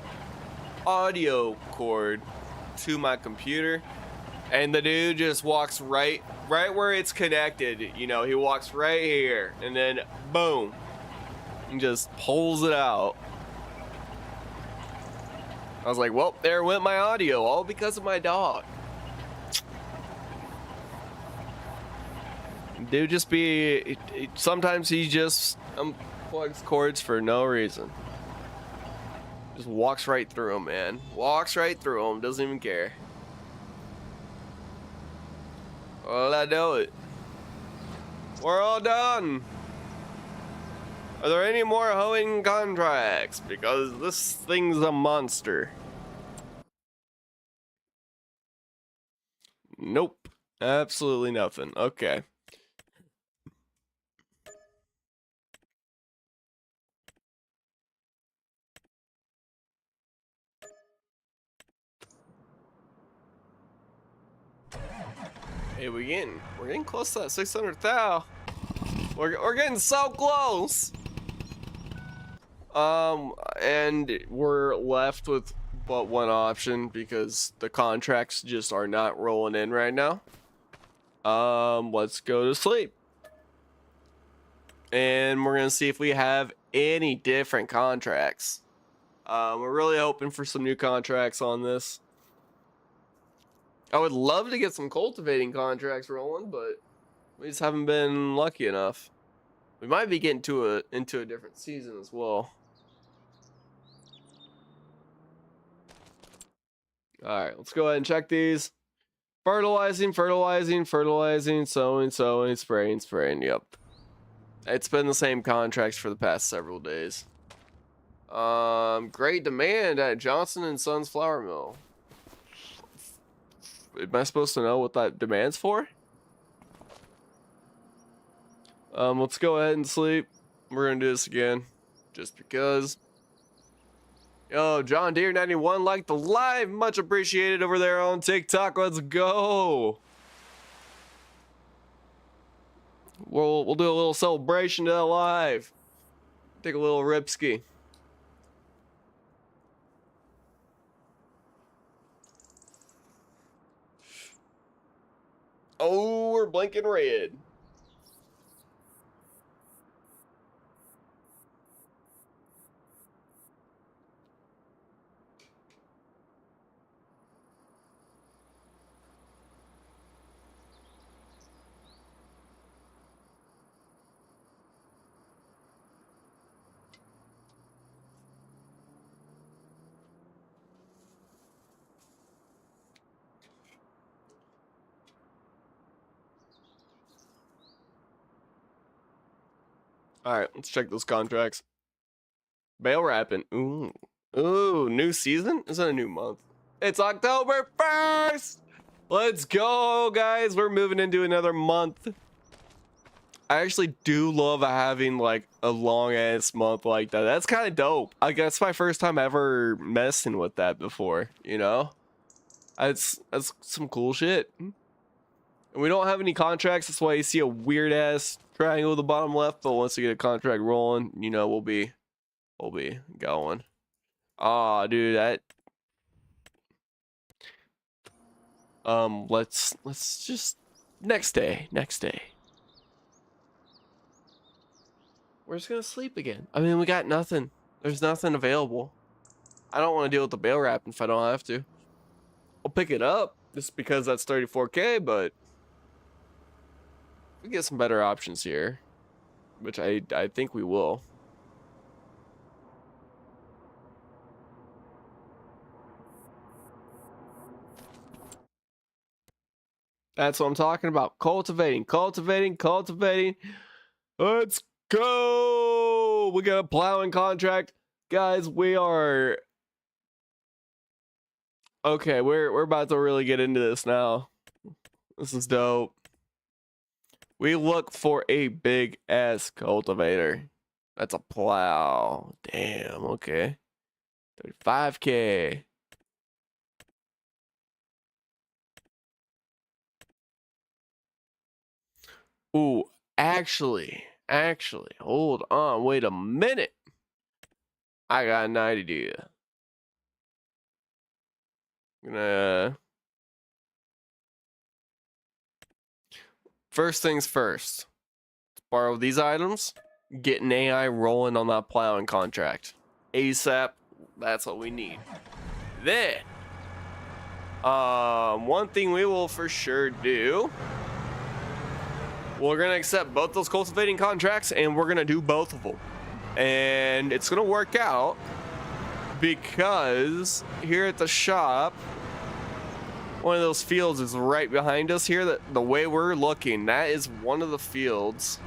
[SPEAKER 1] audio cord to my computer, and the dude just walks right where it's connected. You know, he walks right here, and then boom, and just pulls it out. I was like, well, there went my audio, all because of my dog. Dude just sometimes he just unplugs cords for no reason. Just walks right through them, man. Walks right through them, doesn't even care. Well, I know it. We're all done. Are there any more hoeing contracts? Because this thing's a monster. Nope. Absolutely nothing. Okay. Hey, we're getting close to that 600,000. We're getting so close. And we're left with but one option because the contracts just are not rolling in right now. Let's go to sleep. And we're gonna see if we have any different contracts. We're really hoping for some new contracts on this. I would love to get some cultivating contracts rolling, but we just haven't been lucky enough. We might be getting into a different season as well. Alright, let's go ahead and check these. Fertilizing, sowing, spraying. Yep. It's been the same contracts for the past several days. Great demand at Johnson & Sons Flour Mill. Am I supposed to know what that demand's for? Let's go ahead and sleep. We're gonna do this again, just because. Yo, John Deere 91 liked the live, much appreciated over there on TikTok. Let's go. We'll do a little celebration to that live. Take a little ripski. Oh, we're blinking red. All right, let's check those contracts. Bale wrapping. Ooh. Ooh, new season? Is it a new month? It's October 1st! Let's go, guys. We're moving into another month. I actually do love having like a long ass month like that. That's kind of dope. I guess it's my first time ever messing with that before, you know? That's some cool shit. And we don't have any contracts. That's why you see a weird ass triangle at the bottom left. But once we get a contract rolling, you know, we'll be going. Aw, dude, that. Let's just next day. We're just gonna sleep again. I mean, we got nothing. There's nothing available. I don't want to deal with the bale wrapping if I don't have to. I'll pick it up just because that's 34K, but we get some better options here, which I think we will. That's what I'm talking about. Cultivating, cultivating, cultivating. Let's go. We got a plowing contract. Guys, we are okay, we're about to really get into this now. This is dope. We look for a big ass cultivator. That's a plow. Damn, okay. 35K. Ooh, actually, hold on, wait a minute. I got an idea. I'm gonna first things first. Let's borrow these items. Get an AI rolling on that plowing contract. ASAP. That's what we need. Then, one thing we will for sure do. We're gonna accept both those cultivating contracts, and we're gonna do both of them. And it's gonna work out because here at the shop, one of those fields is right behind us here. That the way we're looking, that is one of the fields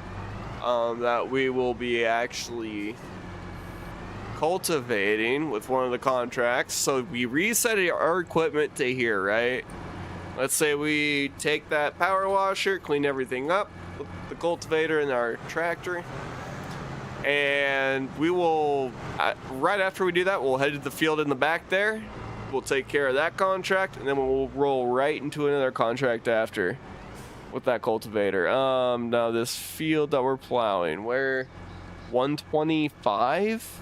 [SPEAKER 1] that we will be actually cultivating with one of the contracts. So we reset our equipment to here, right? Let's say we take that power washer, clean everything up, put the cultivator in our tractor, and we will, right after we do that, we'll head to the field in the back there. We'll take care of that contract, and then we'll roll right into another contract after with that cultivator. Now this field that we're plowing, where 125?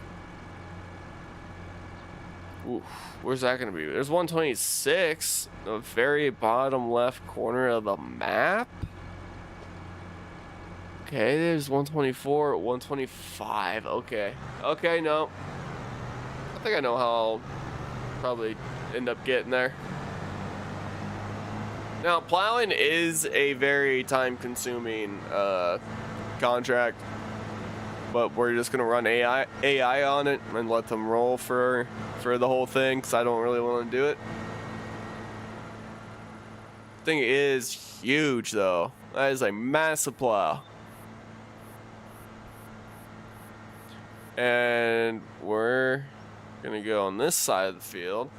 [SPEAKER 1] Ooh, where's that gonna be? There's 126, the very bottom left corner of the map. Okay, there's 124, 125. Okay, no. I think I know how I'll probably end up getting there. Now, plowing is a very time-consuming contract, but we're just gonna run AI on it and let them roll for the whole thing, because I don't really want to do it. Thing is huge, though. That is a massive plow. And we're gonna go on this side of the field,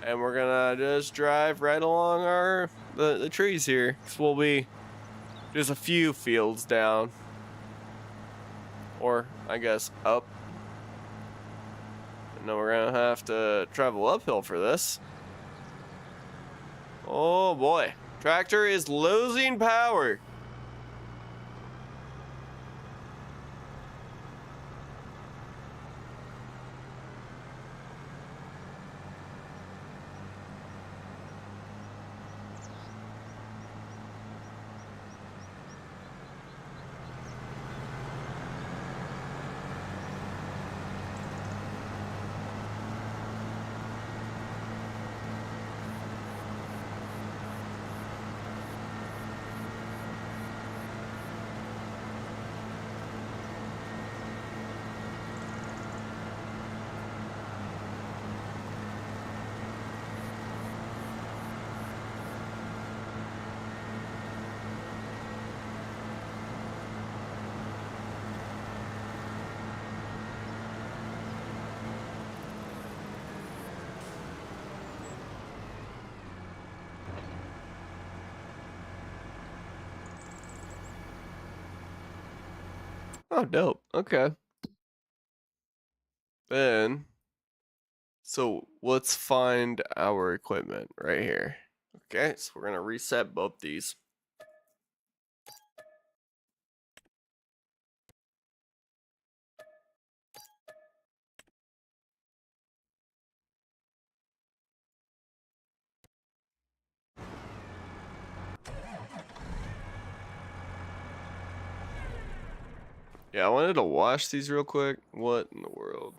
[SPEAKER 1] and we're gonna just drive right along the trees here, because we'll be just a few fields down, or I guess up. And then we're gonna have to travel uphill for this. Oh boy, tractor is losing power. Oh, dope. Okay. Then, so let's find our equipment right here. Okay, so we're gonna reset both these. Yeah, I wanted to wash these real quick. What in the world?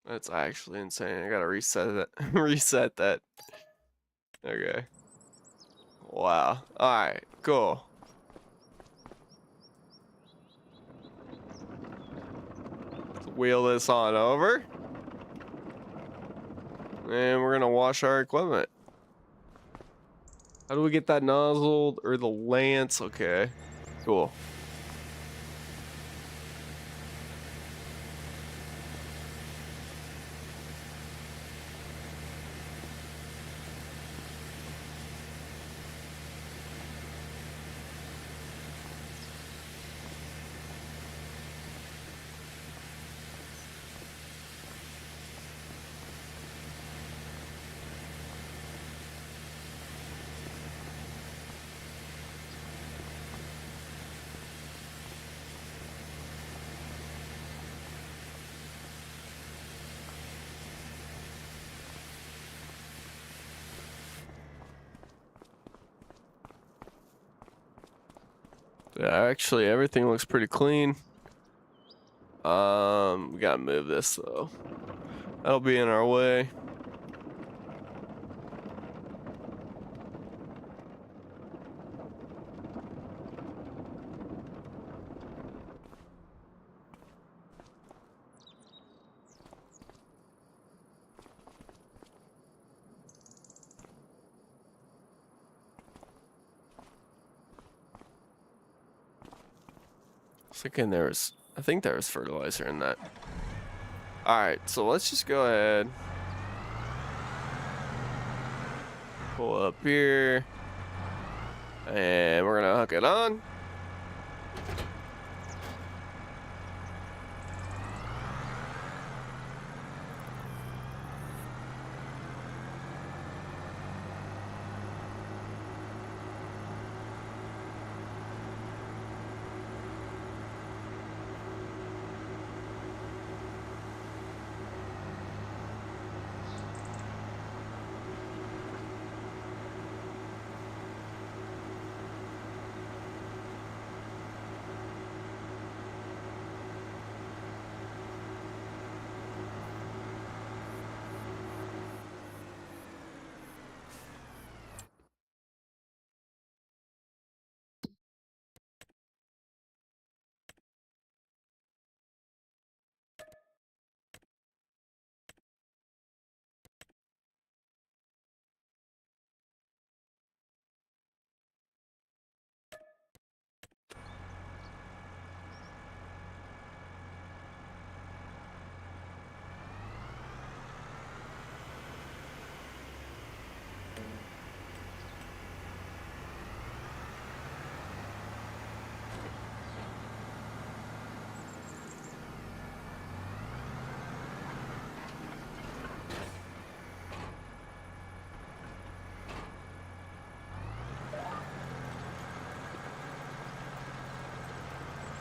[SPEAKER 1] That's actually insane. I gotta reset that. Reset that. Okay. Wow. Alright, cool. Let's wheel this on over. And we're gonna wash our equipment. How do we get that nozzle or the lance? Okay, cool. Yeah, actually, everything looks pretty clean. We gotta move this though. That'll be in our way. I think there was fertilizer in that. Alright, so let's just go ahead. Pull up here. And we're gonna hook it on.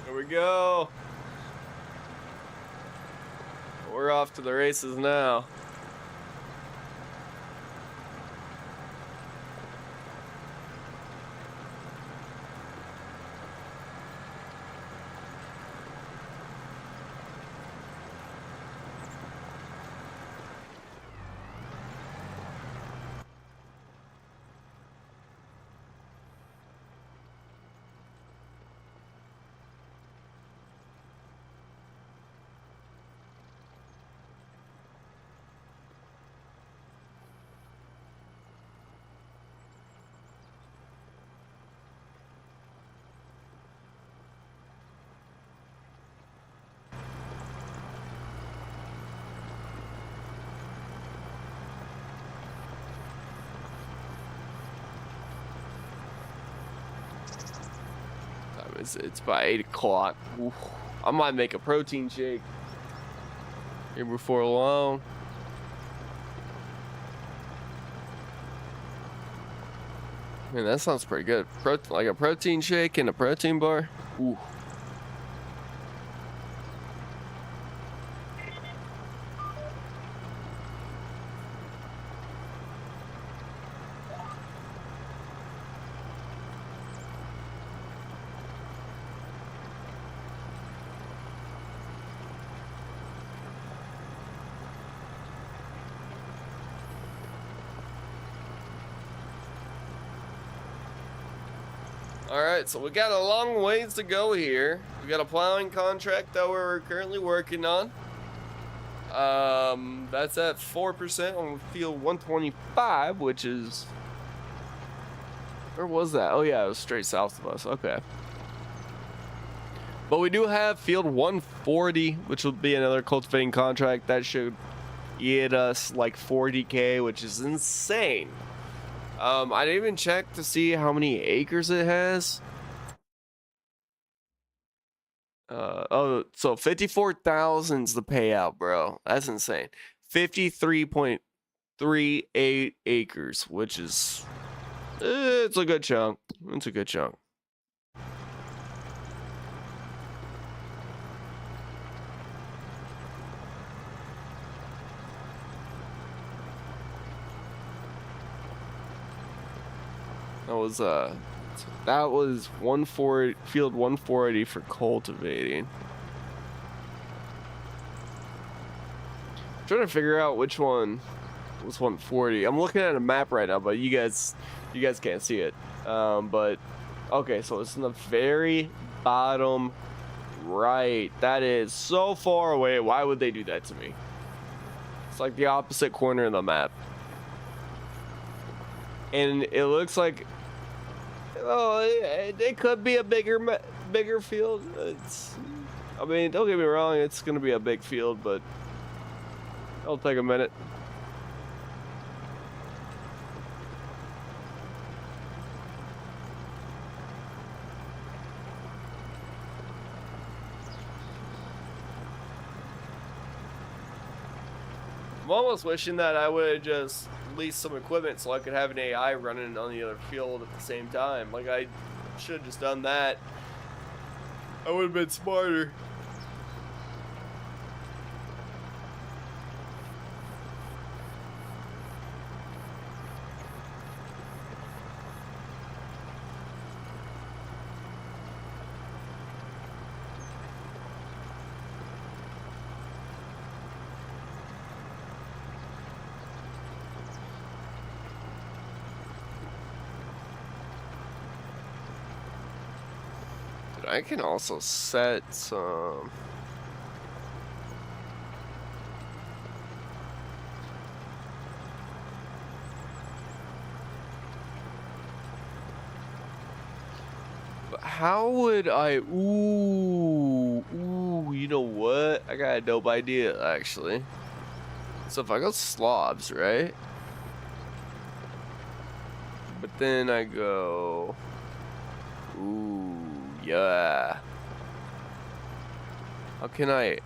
[SPEAKER 1] Here we go. We're off to the races now. It's by 8 o'clock. Oof. I might make a protein shake here before long. Man, that sounds pretty good. Like a protein shake and a protein bar. Ooh. All right, so we got a long ways to go here. We got a plowing contract that we're currently working on. That's at 4% on field 125, which is, where was that? Oh yeah, it was straight south of us. Okay. But we do have field 140, which will be another cultivating contract that should get us like 40K, which is insane. I didn't even check to see how many acres it has. Oh, so 54,000's the payout, bro. That's insane. 53.38 acres, which is, it's a good chunk. It's a good chunk. That was 140, field 140 for cultivating. I'm trying to figure out which one was 140. I'm looking at a map right now, but you guys can't see it. But okay, so it's in the very bottom right. That is so far away. Why would they do that to me? It's like the opposite corner of the map. And it looks like, oh, it could be a bigger field. I mean, don't get me wrong, it's gonna be a big field, but it'll take a minute. I'm almost wishing that I would have just leased some equipment so I could have an AI running on the other field at the same time. Like, I should have just done that. I would have been smarter. I can also set some. But how would I? Ooh, you know what? I got a dope idea actually. So if I go slobs, right? But then I go. Ooh. Yeah. How can I?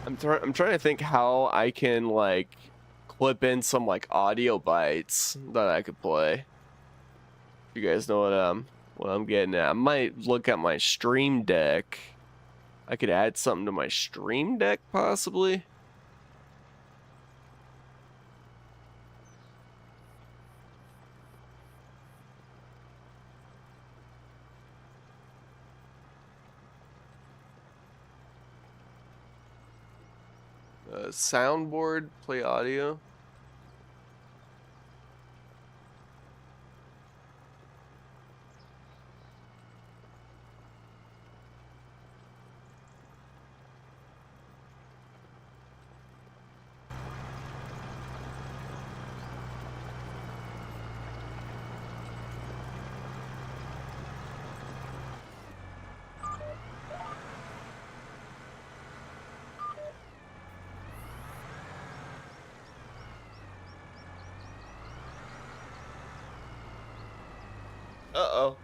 [SPEAKER 1] I'm trying to think how I can like clip in some like audio bites that I could play. You guys know what I'm getting at. I might look at my stream deck. I could add something to my stream deck possibly. Soundboard, play audio. Uh-oh.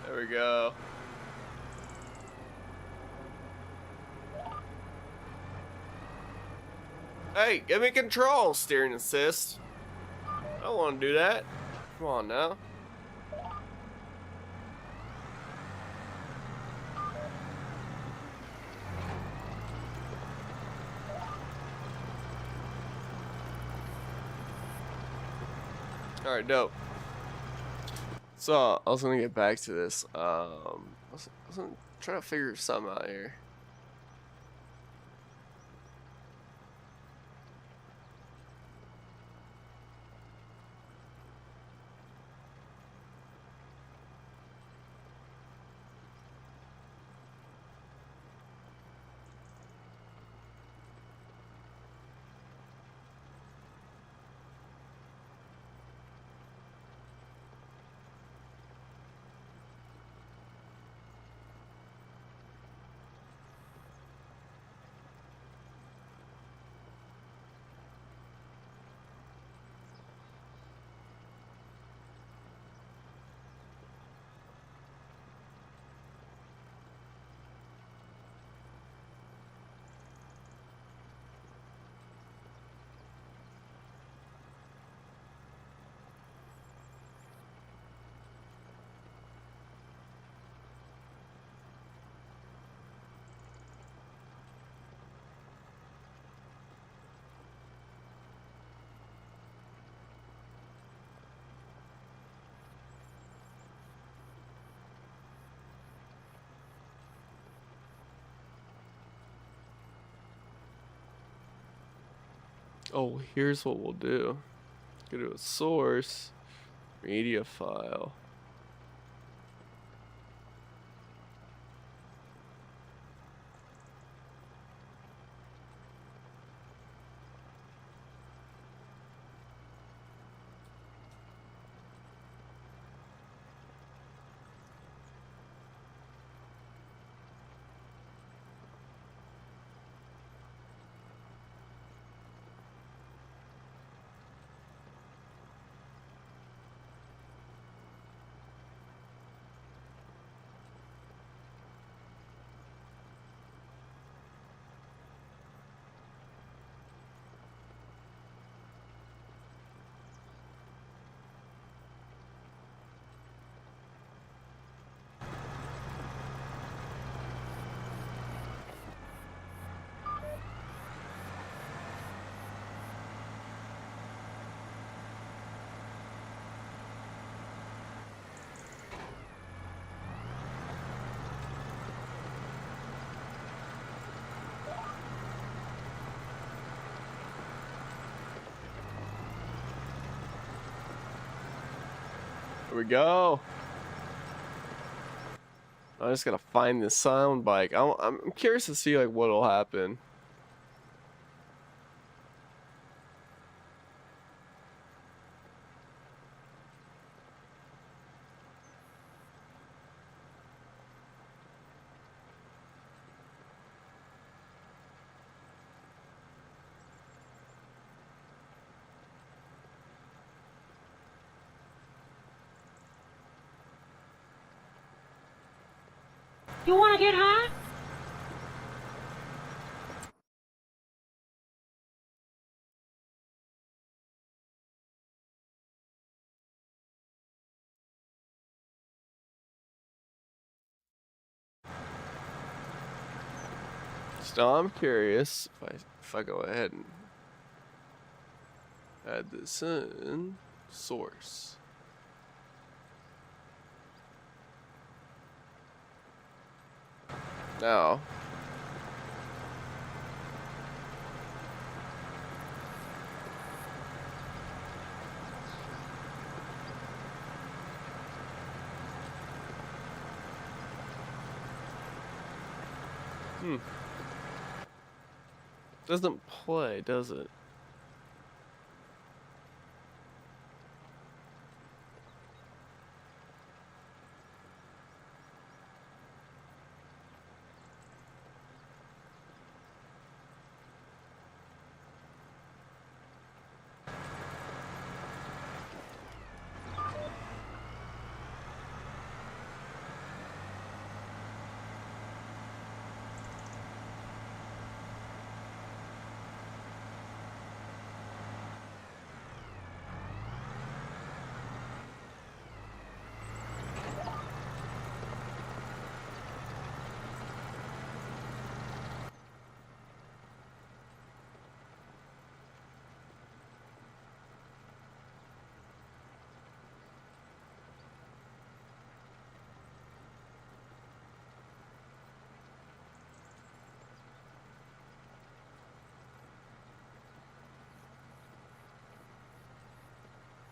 [SPEAKER 1] There we go. Hey, give me control, steering assist. I don't want to do that. Come on now. Alright, dope. So, I was gonna get back to this. I was gonna try to figure something out here. Oh, here's what we'll do. Go to a source, media file. Here we go. I just gotta find this sound bike. I'm curious to see like what'll happen.
[SPEAKER 2] You wanna get high?
[SPEAKER 1] So I'm curious if I go ahead and add this in source. Now, doesn't play, does it?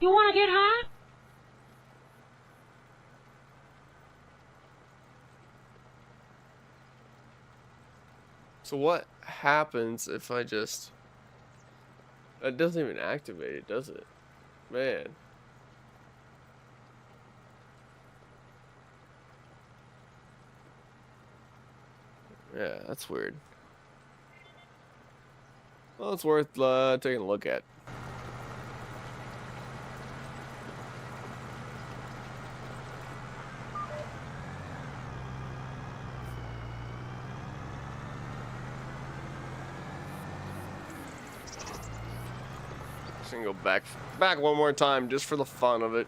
[SPEAKER 2] You wanna get high?
[SPEAKER 1] So what happens if I just... It doesn't even activate it, does it? Man. Yeah, that's weird. Well, it's worth taking a look at. Just gonna go back one more time just for the fun of it.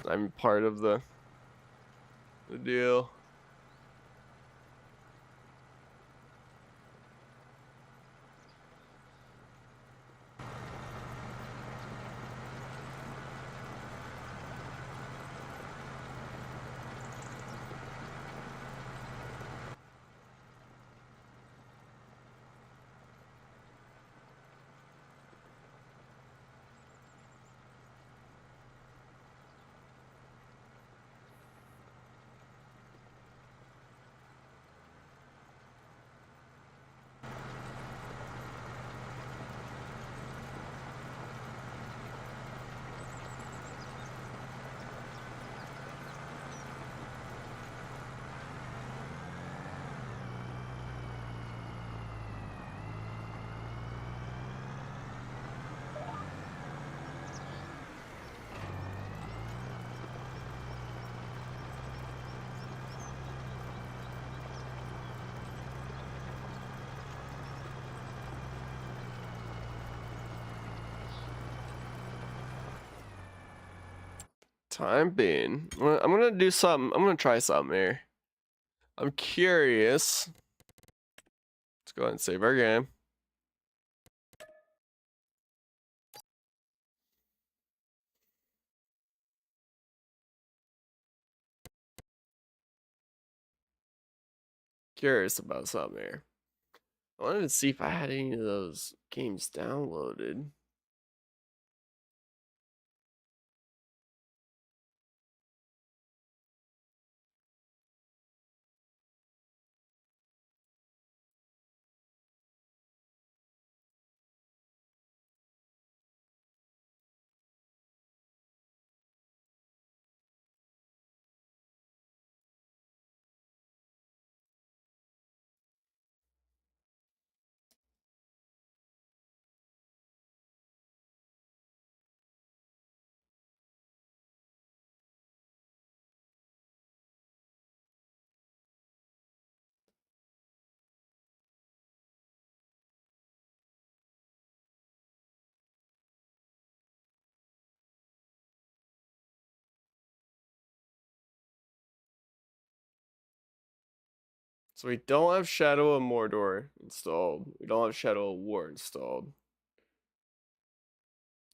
[SPEAKER 1] I'm part of the deal. time being, I'm gonna do something. I'm gonna try something here. I'm curious. Let's go ahead and save our game. Curious about something here. I wanted to see if I had any of those games downloaded. So we don't have Shadow of Mordor installed. We don't have Shadow of War installed.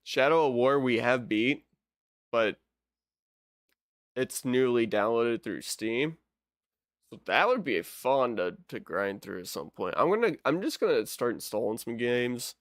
[SPEAKER 1] Shadow of War we have beat, but it's newly downloaded through Steam. So that would be fun to grind through at some point. I'm just gonna start installing some games.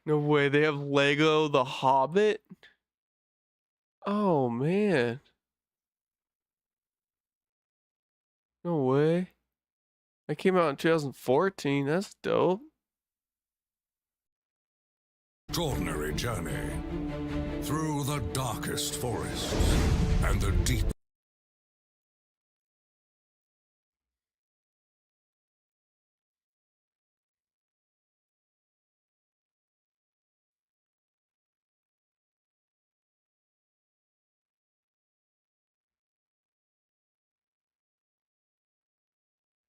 [SPEAKER 1] No way, they have Lego The Hobbit? Oh man. No way. That came out in 2014. That's dope.
[SPEAKER 4] Extraordinary journey through the darkest forests and the deep.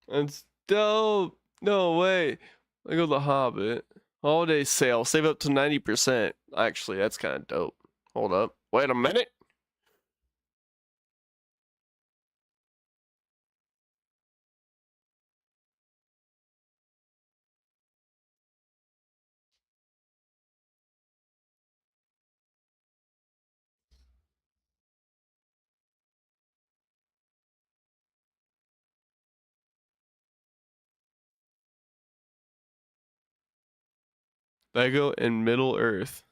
[SPEAKER 1] That's dope. No way. Lego The Hobbit. Holiday sale. Save up to 90%. Actually, that's kind of dope. Hold up. Wait a minute. Lego in Middle Earth.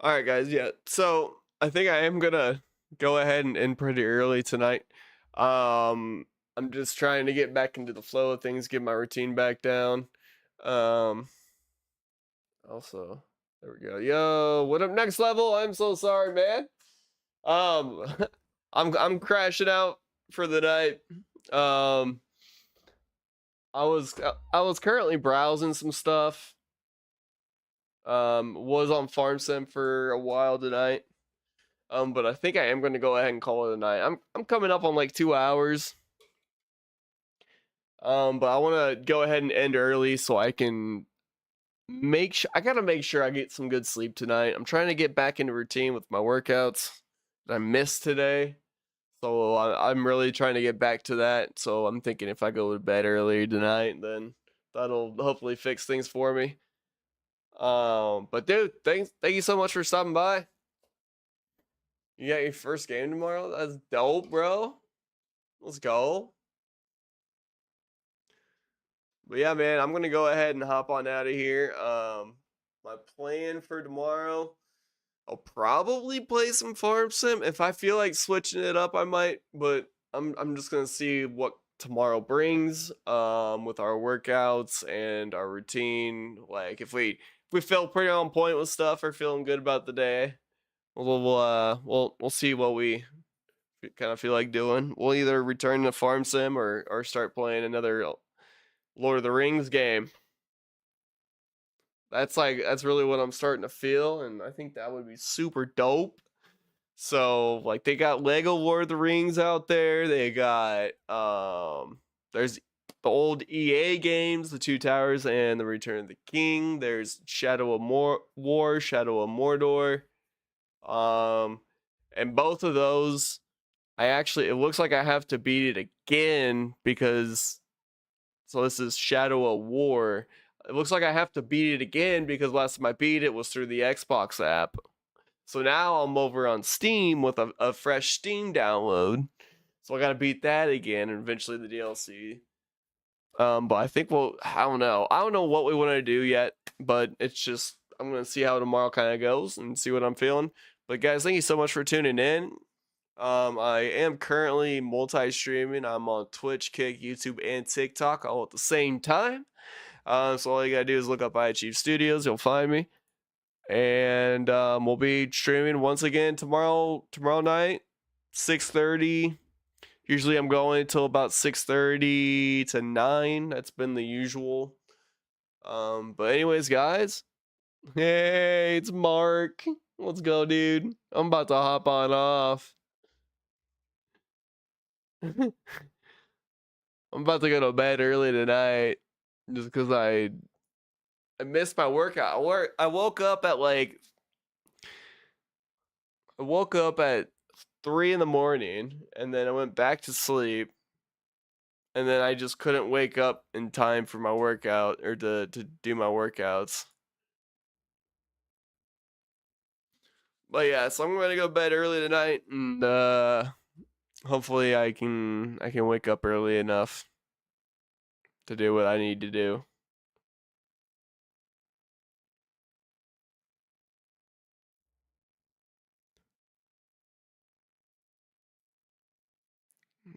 [SPEAKER 1] All right, guys. Yeah. So I think I am gonna go ahead and end pretty early tonight. I'm just trying to get back into the flow of things, get my routine back down. Also, There we go. Yo, what up, next level? I'm so sorry, man. Um, I'm crashing out for the night. Um, I was currently browsing some stuff. Was on Farm Sim for a while tonight. But I think I am going to go ahead and call it a night. I'm coming up on like 2 hours. But I want to go ahead and end early so I can I gotta make sure I get some good sleep tonight. I'm trying to get back into routine with my workouts that I missed today. So I'm really trying to get back to that. So I'm thinking if I go to bed early tonight, then that'll hopefully fix things for me. But dude, thank you so much for stopping by. You got your first game tomorrow? That's dope, bro. Let's go. But yeah, man, I'm gonna go ahead and hop on out of here. My plan for tomorrow, I'll probably play some Farm Sim. If I feel like switching it up, I might. But I'm just gonna see what tomorrow brings. With our workouts and our routine. Like if we feel pretty on point with stuff or feeling good about the day, we'll see what we kind of feel like doing. We'll either return to Farm Sim or start playing another Lord of the Rings game. That's really what I'm starting to feel, and I think that would be super dope. So like they got Lego Lord of the Rings out there. They got there's the old EA games, the Two Towers and the Return of the King. There's Shadow of War, Shadow of Mordor. And both of those it looks like I have to beat it again because so this is Shadow of War. It looks like I have to beat it again because last time I beat it was through the Xbox app. So now I'm over on Steam with a fresh Steam download. So I gotta beat that again and eventually the DLC. But I think I don't know. I don't know what we want to do yet, but it's just I'm gonna see how tomorrow kind of goes and see what I'm feeling. But guys, thank you so much for tuning in. I am currently multi-streaming. I'm on Twitch, Kick, YouTube, and TikTok all at the same time. So all you gotta do is look up iAchieve you'll find me. And we'll be streaming once again tomorrow night, 6:30. Usually I'm going till about 6:30 to 9. That's been the usual. But anyways, guys. Hey, it's Mark. Let's go, dude. I'm about to hop on off. I'm about to go to bed early tonight just because I missed my workout. I woke up at 3 in the morning and then I went back to sleep and then I just couldn't wake up in time for my workout or to do my workouts. But yeah, so I'm gonna go to bed early tonight and hopefully I can wake up early enough to do what I need to do.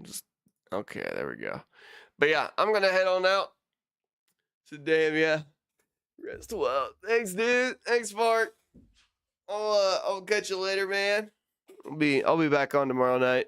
[SPEAKER 1] Just okay, there we go. But yeah, I'm gonna head on out. So damn yeah. Rest well. Thanks, dude. Thanks, Mark. I'll catch you later, man. I'll be back on tomorrow night.